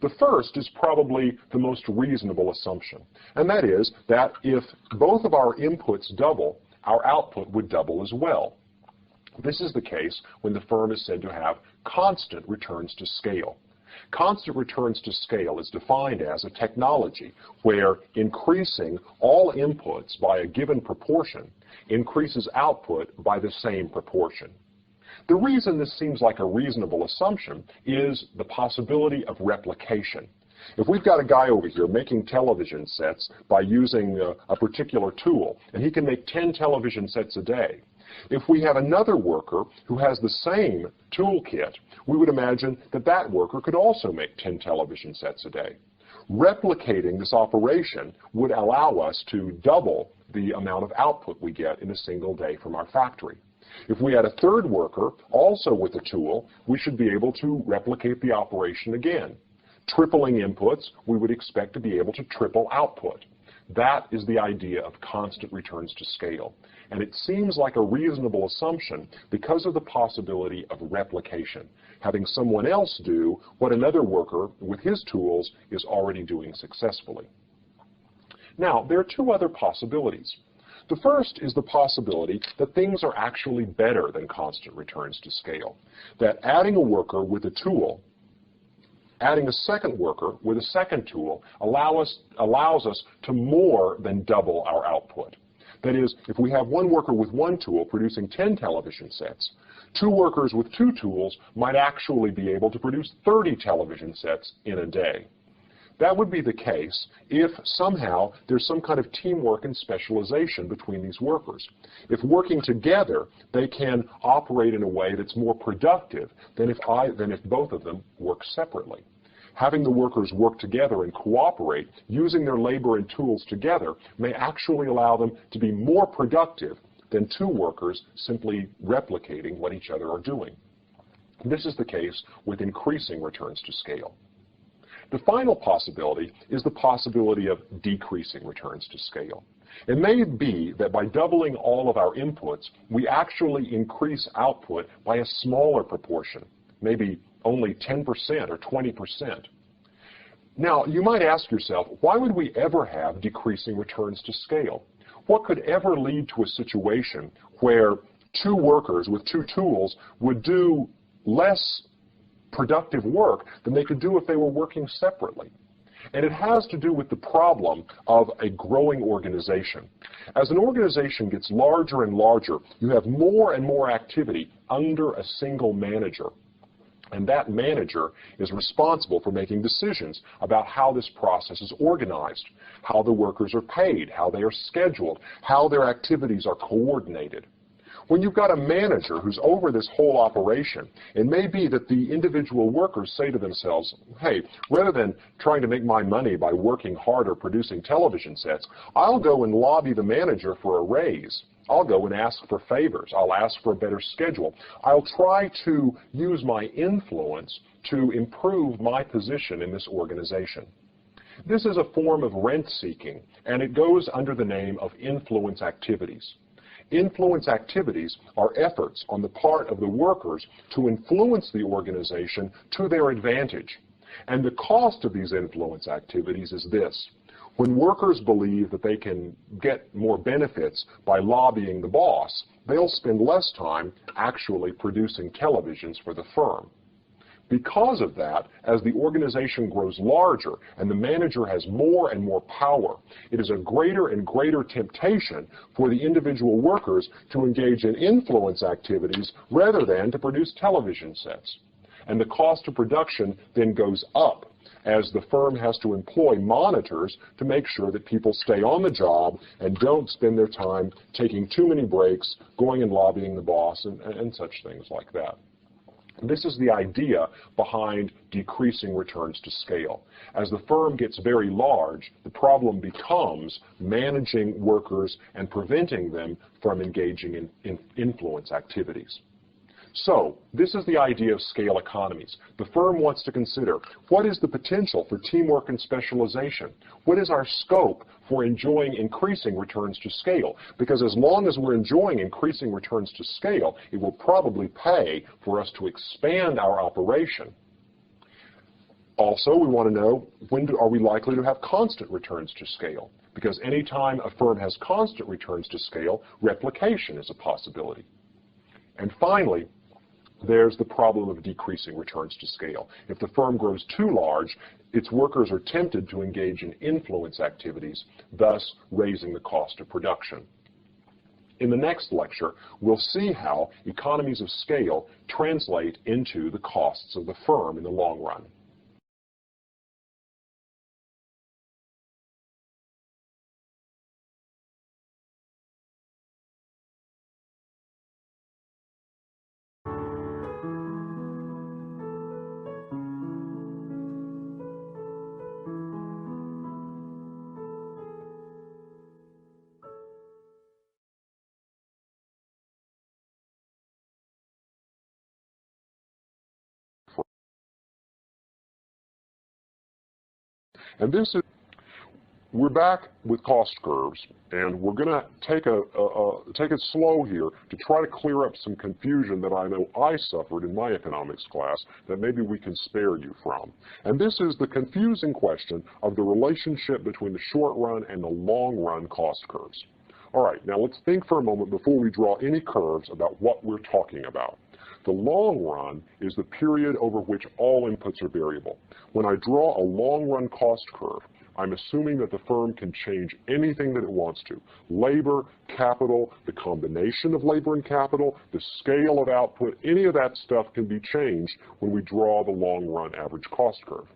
The first is probably the most reasonable assumption, and that is that if both of our inputs double, our output would double as well. This is the case when the firm is said to have constant returns to scale. Constant returns to scale is defined as a technology where increasing all inputs by a given proportion increases output by the same proportion. The reason this seems like a reasonable assumption is the possibility of replication. If we've got a guy over here making television sets by using a particular tool, and he can make 10 television sets a day, if we have another worker who has the same toolkit, we would imagine that that worker could also make 10 television sets a day. Replicating this operation would allow us to double the amount of output we get in a single day from our factory. If we had a third worker also with a tool, we should be able to replicate the operation again. Tripling inputs, we would expect to be able to triple output. That is the idea of constant returns to scale. And it seems like a reasonable assumption because of the possibility of replication, having someone else do what another worker with his tools is already doing successfully. Now, there are two other possibilities. The first is the possibility that things are actually better than constant returns to scale, that adding a worker with a tool, adding a second worker with a second tool allows us to more than double our output. That is, if we have one worker with one tool producing 10 television sets, two workers with two tools might actually be able to produce 30 television sets in a day. That would be the case if somehow there's some kind of teamwork and specialization between these workers. If working together, they can operate in a way that's more productive than if both of them work separately. Having the workers work together and cooperate, using their labor and tools together, may actually allow them to be more productive than two workers simply replicating what each other are doing. This is the case with increasing returns to scale. The final possibility is the possibility of decreasing returns to scale. It may be that by doubling all of our inputs, we actually increase output by a smaller proportion, maybe only 10% or 20%. Now, you might ask yourself, why would we ever have decreasing returns to scale? What could ever lead to a situation where two workers with two tools would do less productive work than they could do if they were working separately? And it has to do with the problem of a growing organization. As an organization gets larger and larger, you have more and more activity under a single manager. And that manager is responsible for making decisions about how this process is organized, how the workers are paid, how they are scheduled, how their activities are coordinated. When you've got a manager who's over this whole operation, it may be that the individual workers say to themselves, hey, rather than trying to make my money by working harder producing television sets, I'll go and lobby the manager for a raise. I'll go and ask for favors. I'll ask for a better schedule. I'll try to use my influence to improve my position in this organization. This is a form of rent-seeking, and it goes under the name of influence activities. Influence activities are efforts on the part of the workers to influence the organization to their advantage. And the cost of these influence activities is this. When workers believe that they can get more benefits by lobbying the boss, they'll spend less time actually producing televisions for the firm. Because of that, as the organization grows larger and the manager has more and more power, it is a greater and greater temptation for the individual workers to engage in influence activities rather than to produce television sets. And the cost of production then goes up as the firm has to employ monitors to make sure that people stay on the job and don't spend their time taking too many breaks, going and lobbying the boss, and such things like that. This is the idea behind decreasing returns to scale. As the firm gets very large, the problem becomes managing workers and preventing them from engaging in influence activities. So, this is the idea of scale economies. The firm wants to consider, what is the potential for teamwork and specialization? What is our scope for enjoying increasing returns to scale? Because as long as we're enjoying increasing returns to scale, it will probably pay for us to expand our operation. Also, we want to know, when are we likely to have constant returns to scale? Because anytime a firm has constant returns to scale, replication is a possibility. And finally, there's the problem of decreasing returns to scale. If the firm grows too large, its workers are tempted to engage in influence activities, thus raising the cost of production. In the next lecture, we'll see how economies of scale translate into the costs of the firm in the long run. And we're back with cost curves, and we're going to take it slow here to try to clear up some confusion that I know I suffered in my economics class that maybe we can spare you from. And this is the confusing question of the relationship between the short run and the long run cost curves. All right, now let's think for a moment before we draw any curves about what we're talking about. The long run is the period over which all inputs are variable. When I draw a long run cost curve, I'm assuming that the firm can change anything that it wants to. Labor, capital, the combination of labor and capital, the scale of output, any of that stuff can be changed when we draw the long run average cost curve.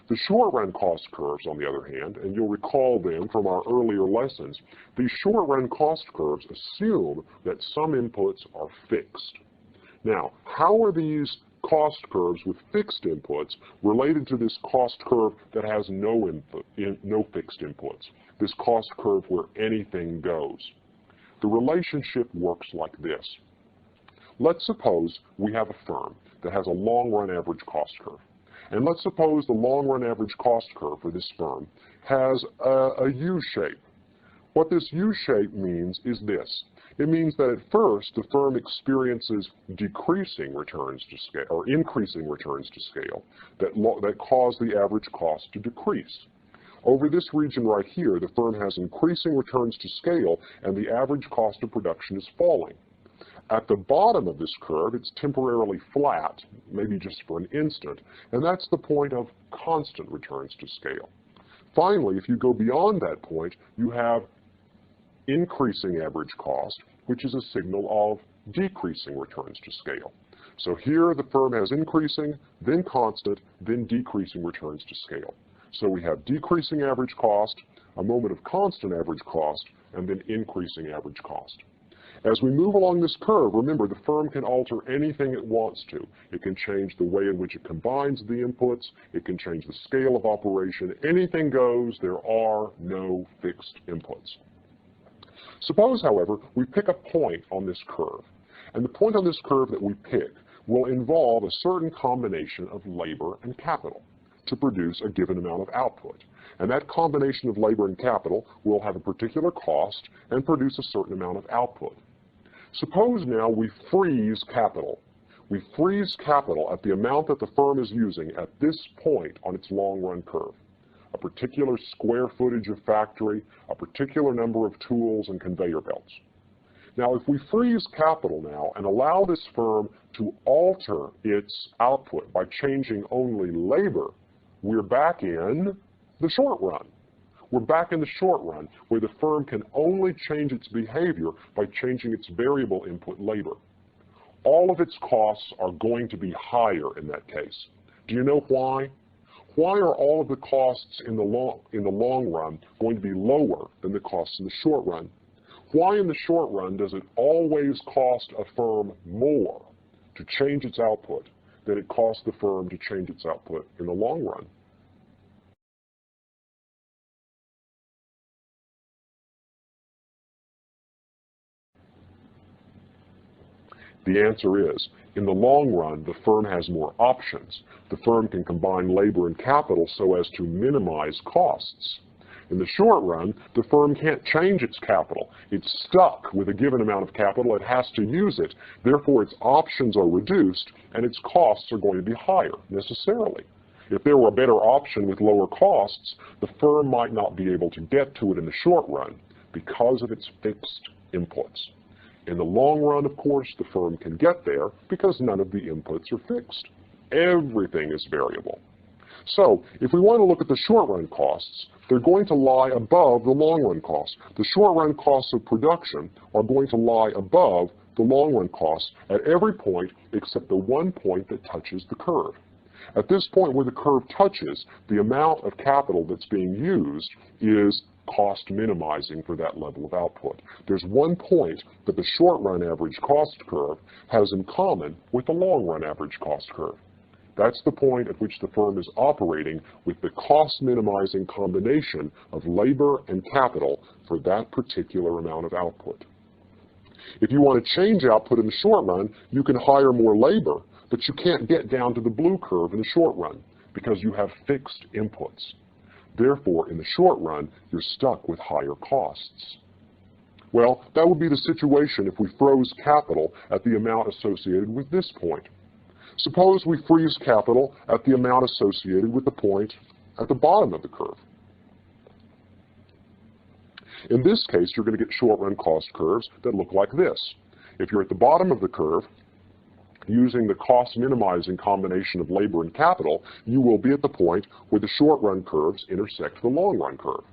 The short run cost curves, on the other hand, and you'll recall them from our earlier lessons, these short run cost curves assume that some inputs are fixed. Now, how are these cost curves with fixed inputs related to this cost curve that has no fixed inputs, this cost curve where anything goes? The relationship works like this. Let's suppose we have a firm that has a long-run average cost curve. And let's suppose the long-run average cost curve for this firm has a U-shape. What this U-shape means is this. It means that at first the firm experiences decreasing returns to scale, or increasing returns to scale, that cause the average cost to decrease. Over this region right here, the firm has increasing returns to scale, and the average cost of production is falling. At the bottom of this curve, it's temporarily flat, maybe just for an instant, and that's the point of constant returns to scale. Finally, if you go beyond that point, you have increasing average cost, which is a signal of decreasing returns to scale. So here the firm has increasing, then constant, then decreasing returns to scale. So we have decreasing average cost, a moment of constant average cost, and then increasing average cost. As we move along this curve, remember the firm can alter anything it wants to. It can change the way in which it combines the inputs, it can change the scale of operation, anything goes, there are no fixed inputs. Suppose, however, we pick a point on this curve, and the point on this curve that we pick will involve a certain combination of labor and capital to produce a given amount of output. And that combination of labor and capital will have a particular cost and produce a certain amount of output. Suppose now we freeze capital. We freeze capital at the amount that the firm is using at this point on its long-run curve. A particular square footage of factory, a particular number of tools and conveyor belts. Now, if we freeze capital now and allow this firm to alter its output by changing only labor, we're back in the short run. We're back in the short run where the firm can only change its behavior by changing its variable input labor. All of its costs are going to be higher in that case. Do you know why? Why are all of the costs in the long run going to be lower than the costs in the short run? Why in the short run does it always cost a firm more to change its output than it costs the firm to change its output in the long run? The answer is, in the long run, the firm has more options. The firm can combine labor and capital so as to minimize costs. In the short run, the firm can't change its capital. It's stuck with a given amount of capital. It has to use it. Therefore, its options are reduced, and its costs are going to be higher, necessarily. If there were a better option with lower costs, the firm might not be able to get to it in the short run because of its fixed inputs. In the long run, of course, the firm can get there because none of the inputs are fixed. Everything is variable. So, if we want to look at the short-run costs, they're going to lie above the long-run costs. The short-run costs of production are going to lie above the long-run costs at every point except the one point that touches the curve. At this point where the curve touches, the amount of capital that's being used is cost minimizing for that level of output. There's one point that the short-run average cost curve has in common with the long-run average cost curve. That's the point at which the firm is operating with the cost-minimizing combination of labor and capital for that particular amount of output. If you want to change output in the short run, you can hire more labor, but you can't get down to the blue curve in the short run because you have fixed inputs. Therefore, in the short run, you're stuck with higher costs. Well, that would be the situation if we froze capital at the amount associated with this point. Suppose we freeze capital at the amount associated with the point at the bottom of the curve. In this case, you're going to get short-run cost curves that look like this. If you're at the bottom of the curve, using the cost-minimizing combination of labor and capital, you will be at the point where the short-run curves intersect the long-run curve.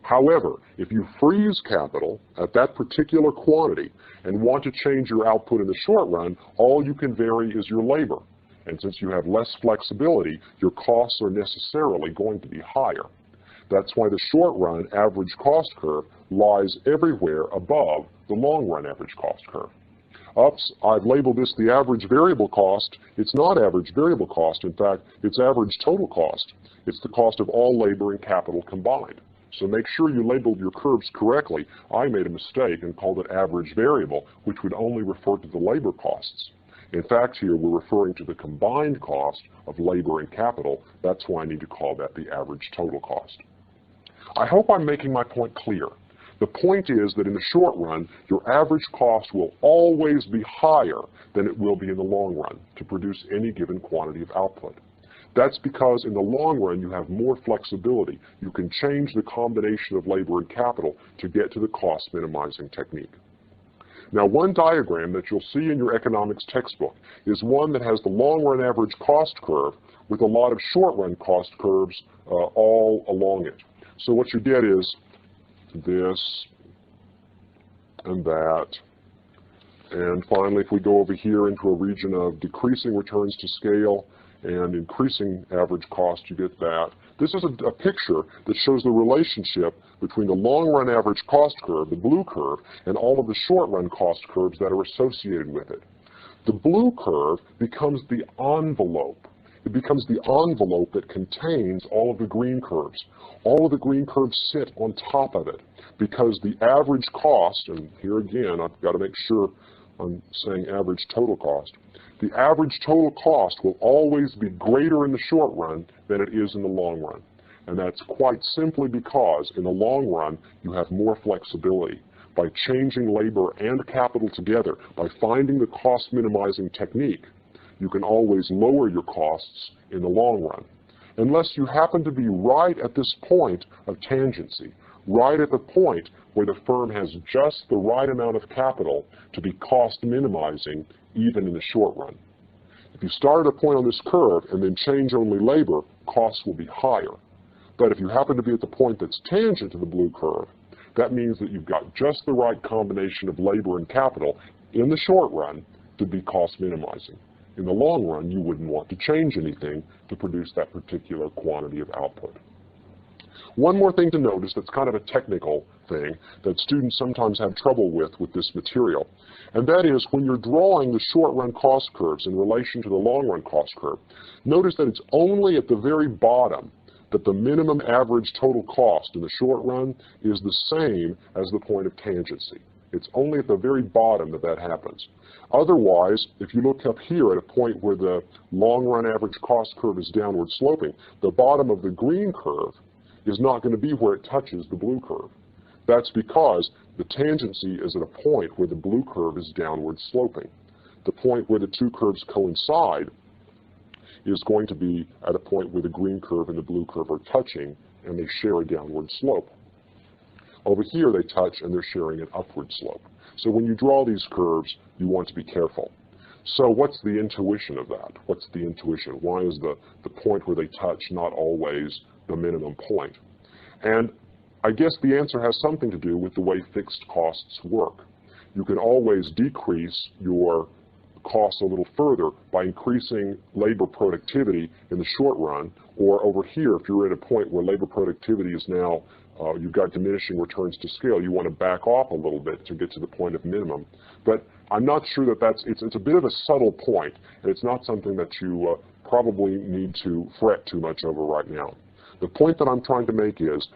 However, if you freeze capital at that particular quantity and want to change your output in the short run, all you can vary is your labor. And since you have less flexibility, your costs are necessarily going to be higher. That's why the short-run average cost curve lies everywhere above the long-run average cost curve. Oops, I've labeled this the average variable cost. It's not average variable cost. In fact, it's average total cost. It's the cost of all labor and capital combined. So make sure you labeled your curves correctly. I made a mistake and called it average variable, which would only refer to the labor costs. In fact, here we're referring to the combined cost of labor and capital. That's why I need to call that the average total cost. I hope I'm making my point clear. The point is that in the short run, your average cost will always be higher than it will be in the long run to produce any given quantity of output. That's because in the long run, you have more flexibility. You can change the combination of labor and capital to get to the cost minimizing technique. Now, one diagram that you'll see in your economics textbook is one that has the long run average cost curve with a lot of short run cost curves all along it. So what you get is this and that. And finally, if we go over here into a region of decreasing returns to scale and increasing average cost, you get that. This is a picture that shows the relationship between the long-run average cost curve, the blue curve, and all of the short-run cost curves that are associated with it. The blue curve becomes the envelope. It becomes the envelope that contains all of the green curves. All of the green curves sit on top of it because the average cost, and here again, I've got to make sure I'm saying average total cost. The average total cost will always be greater in the short run than it is in the long run. And that's quite simply because in the long run, you have more flexibility. By changing labor and capital together, by finding the cost minimizing technique, you can always lower your costs in the long run. Unless you happen to be right at this point of tangency, right at the point where the firm has just the right amount of capital to be cost minimizing even in the short run. If you start at a point on this curve and then change only labor, costs will be higher. But if you happen to be at the point that's tangent to the blue curve, that means that you've got just the right combination of labor and capital in the short run to be cost minimizing. In the long run, you wouldn't want to change anything to produce that particular quantity of output. One more thing to notice that's kind of a technical thing that students sometimes have trouble with this material, and that is when you're drawing the short-run cost curves in relation to the long-run cost curve, notice that it's only at the very bottom that the minimum average total cost in the short run is the same as the point of tangency. It's only at the very bottom that that happens. Otherwise, if you look up here at a point where the long-run average cost curve is downward sloping, the bottom of the green curve is not going to be where it touches the blue curve. That's because the tangency is at a point where the blue curve is downward sloping. The point where the two curves coincide is going to be at a point where the green curve and the blue curve are touching and they share a downward slope. Over here they touch and they're sharing an upward slope. So when you draw these curves, you want to be careful. So what's the intuition of that? What's the intuition? Why is the point where they touch not always the minimum point? And I guess the answer has something to do with the way fixed costs work. You can always decrease your costs a little further by increasing labor productivity in the short run, or over here, if you're at a point where labor productivity is now, you've got diminishing returns to scale, you want to back off a little bit to get to the point of minimum. But I'm not sure that it's a bit of a subtle point, and it's not something that you probably need to fret too much over right now. The point that I'm trying to make is,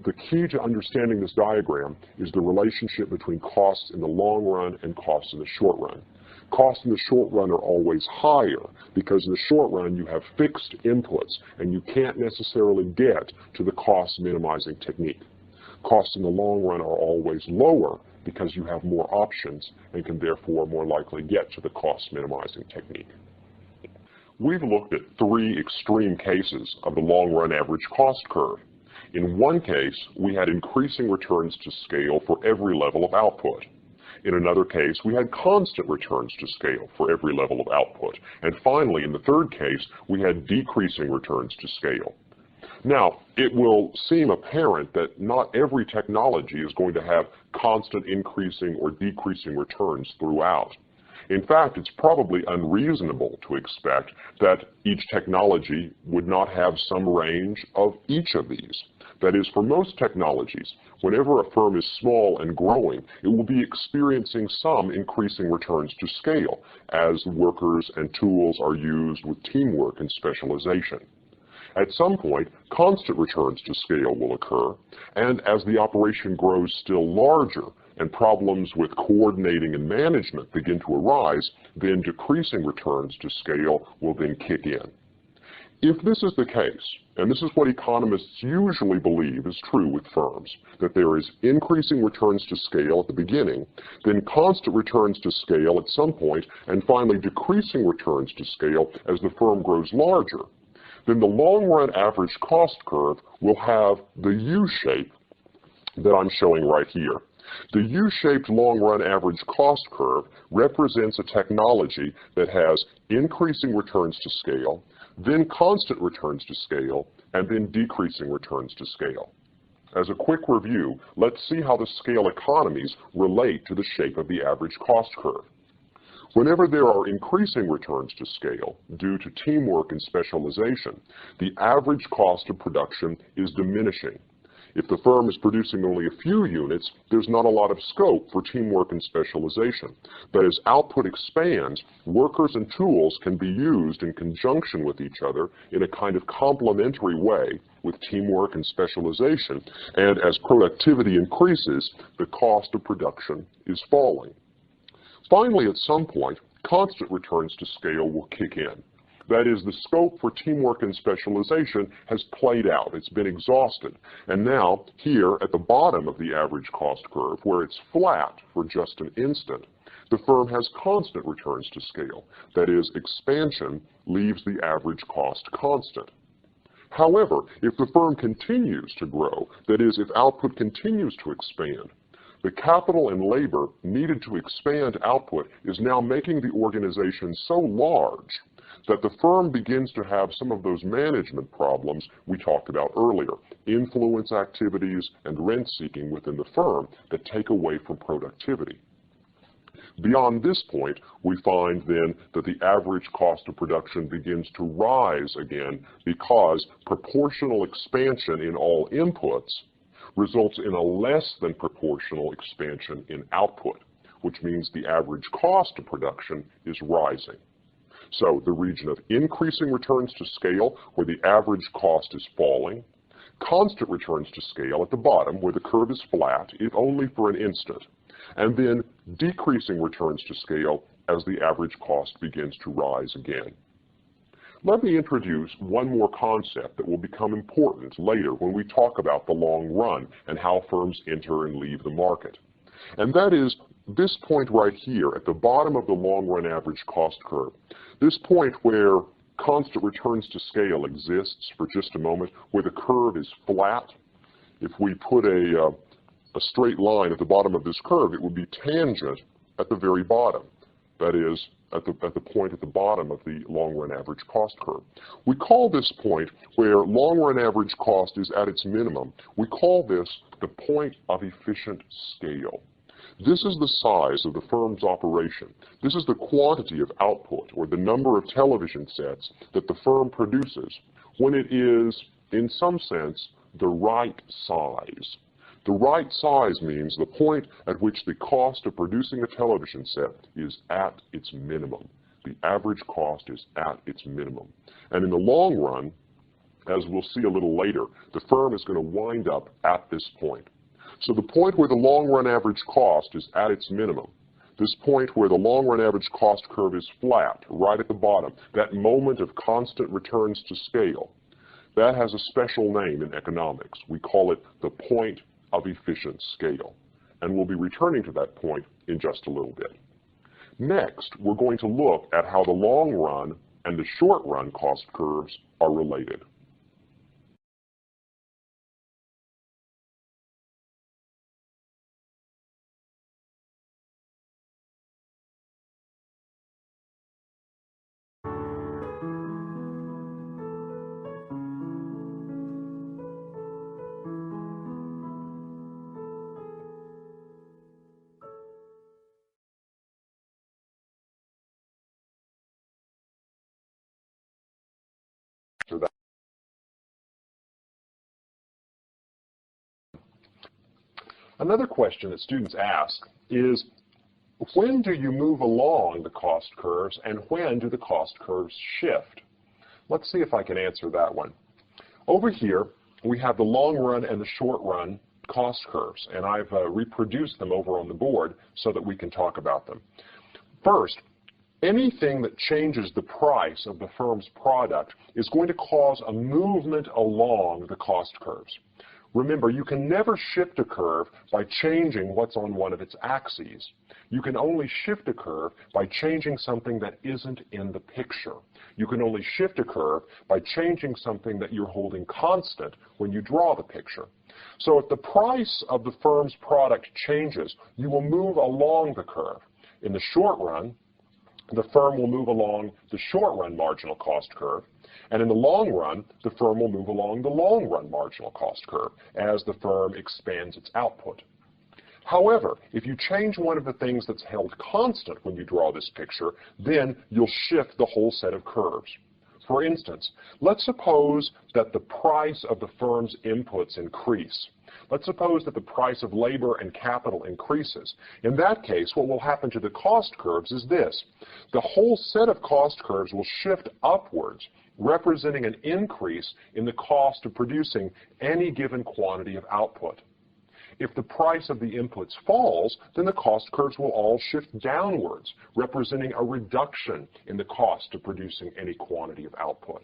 the key to understanding this diagram is the relationship between costs in the long run and costs in the short run. Costs in the short run are always higher because in the short run you have fixed inputs and you can't necessarily get to the cost minimizing technique. Costs in the long run are always lower because you have more options and can therefore more likely get to the cost minimizing technique. We've looked at three extreme cases of the long run average cost curve. In one case, we had increasing returns to scale for every level of output. In another case, we had constant returns to scale for every level of output. And finally, in the third case, we had decreasing returns to scale. Now, it will seem apparent that not every technology is going to have constant increasing or decreasing returns throughout. In fact, it's probably unreasonable to expect that each technology would not have some range of each of these. That is, for most technologies, whenever a firm is small and growing, it will be experiencing some increasing returns to scale as workers and tools are used with teamwork and specialization. At some point, constant returns to scale will occur, and as the operation grows still larger and problems with coordinating and management begin to arise, then decreasing returns to scale will then kick in. If this is the case, and this is what economists usually believe is true with firms, that there is increasing returns to scale at the beginning, then constant returns to scale at some point, and finally decreasing returns to scale as the firm grows larger, then the long-run average cost curve will have the U-shape that I'm showing right here. The U-shaped long-run average cost curve represents a technology that has increasing returns to scale, then constant returns to scale, and then decreasing returns to scale. As a quick review, let's see how the scale economies relate to the shape of the average cost curve. Whenever there are increasing returns to scale due to teamwork and specialization, the average cost of production is diminishing. If the firm is producing only a few units, there's not a lot of scope for teamwork and specialization. But as output expands, workers and tools can be used in conjunction with each other in a kind of complementary way with teamwork and specialization. And as productivity increases, the cost of production is falling. Finally, at some point, constant returns to scale will kick in. That is, the scope for teamwork and specialization has played out. It's been exhausted. And now, here at the bottom of the average cost curve, where it's flat for just an instant, the firm has constant returns to scale. That is, expansion leaves the average cost constant. However, if the firm continues to grow, that is, if output continues to expand, the capital and labor needed to expand output is now making the organization so large that the firm begins to have some of those management problems we talked about earlier, influence activities and rent seeking within the firm that take away from productivity. Beyond this point, we find then that the average cost of production begins to rise again because proportional expansion in all inputs results in a less than proportional expansion in output, which means the average cost of production is rising. So the region of increasing returns to scale, where the average cost is falling, constant returns to scale at the bottom, where the curve is flat, if only for an instant, and then decreasing returns to scale as the average cost begins to rise again. Let me introduce one more concept that will become important later when we talk about the long run and how firms enter and leave the market. And that is this point right here at the bottom of the long run average cost curve. This point where constant returns to scale exists for just a moment, where the curve is flat. If we put a straight line at the bottom of this curve, it would be tangent at the very bottom. That is, at the point at the bottom of the long-run average cost curve. We call this point where long-run average cost is at its minimum, we call this the point of efficient scale. This is the size of the firm's operation. This is the quantity of output, or the number of television sets that the firm produces when it is, in some sense, the right size. The right size means the point at which the cost of producing a television set is at its minimum. The average cost is at its minimum. And in the long run, as we'll see a little later, the firm is going to wind up at this point. So the point where the long-run average cost is at its minimum, this point where the long-run average cost curve is flat, right at the bottom, that moment of constant returns to scale, that has a special name in economics. We call it the point of efficient scale. And we'll be returning to that point in just a little bit. Next, we're going to look at how the long run and the short run cost curves are related. Another question that students ask is, when do you move along the cost curves and when do the cost curves shift? Let's see if I can answer that one. Over here, we have the long run and the short run cost curves, and I've reproduced them over on the board so that we can talk about them. First, anything that changes the price of the firm's product is going to cause a movement along the cost curves. Remember, you can never shift a curve by changing what's on one of its axes. You can only shift a curve by changing something that isn't in the picture. You can only shift a curve by changing something that you're holding constant when you draw the picture. So if the price of the firm's product changes, you will move along the curve. In the short run, the firm will move along the short-run marginal cost curve, and in the long run, the firm will move along the long-run marginal cost curve as the firm expands its output. However, if you change one of the things that's held constant when you draw this picture, then you'll shift the whole set of curves. For instance, let's suppose that the price of the firm's inputs increase. Let's suppose that the price of labor and capital increases. In that case, what will happen to the cost curves is this. The whole set of cost curves will shift upwards, representing an increase in the cost of producing any given quantity of output. If the price of the inputs falls, then the cost curves will all shift downwards, representing a reduction in the cost of producing any quantity of output.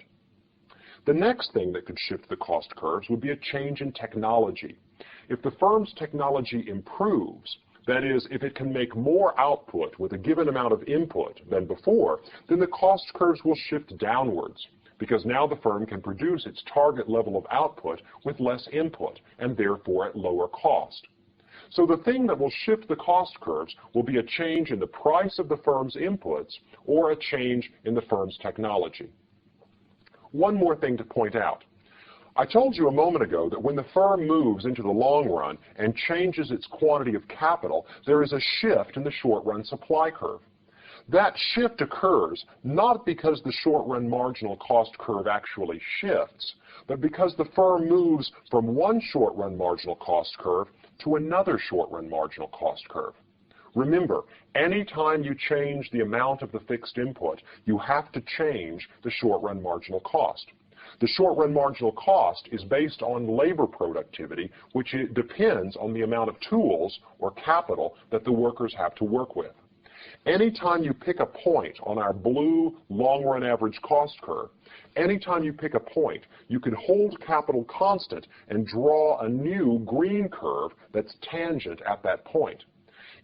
The next thing that could shift the cost curves would be a change in technology. If the firm's technology improves, that is, if it can make more output with a given amount of input than before, then the cost curves will shift downwards, because now the firm can produce its target level of output with less input, and therefore at lower cost. So the thing that will shift the cost curves will be a change in the price of the firm's inputs or a change in the firm's technology. One more thing to point out. I told you a moment ago that when the firm moves into the long run and changes its quantity of capital, there is a shift in the short-run supply curve. That shift occurs not because the short-run marginal cost curve actually shifts, but because the firm moves from one short-run marginal cost curve to another short-run marginal cost curve. Remember, anytime you change the amount of the fixed input, you have to change the short-run marginal cost. The short-run marginal cost is based on labor productivity, which depends on the amount of tools or capital that the workers have to work with. Anytime you pick a point on our blue long-run average cost curve, anytime you pick a point, you can hold capital constant and draw a new green curve that's tangent at that point.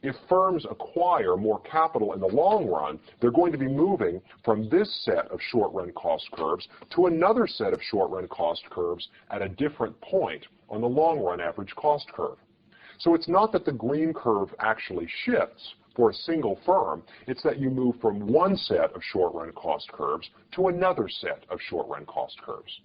If firms acquire more capital in the long run, they're going to be moving from this set of short-run cost curves to another set of short-run cost curves at a different point on the long-run average cost curve. So it's not that the green curve actually shifts For a single firm, it's that you move from one set of short-run cost curves to another set of short-run cost curves.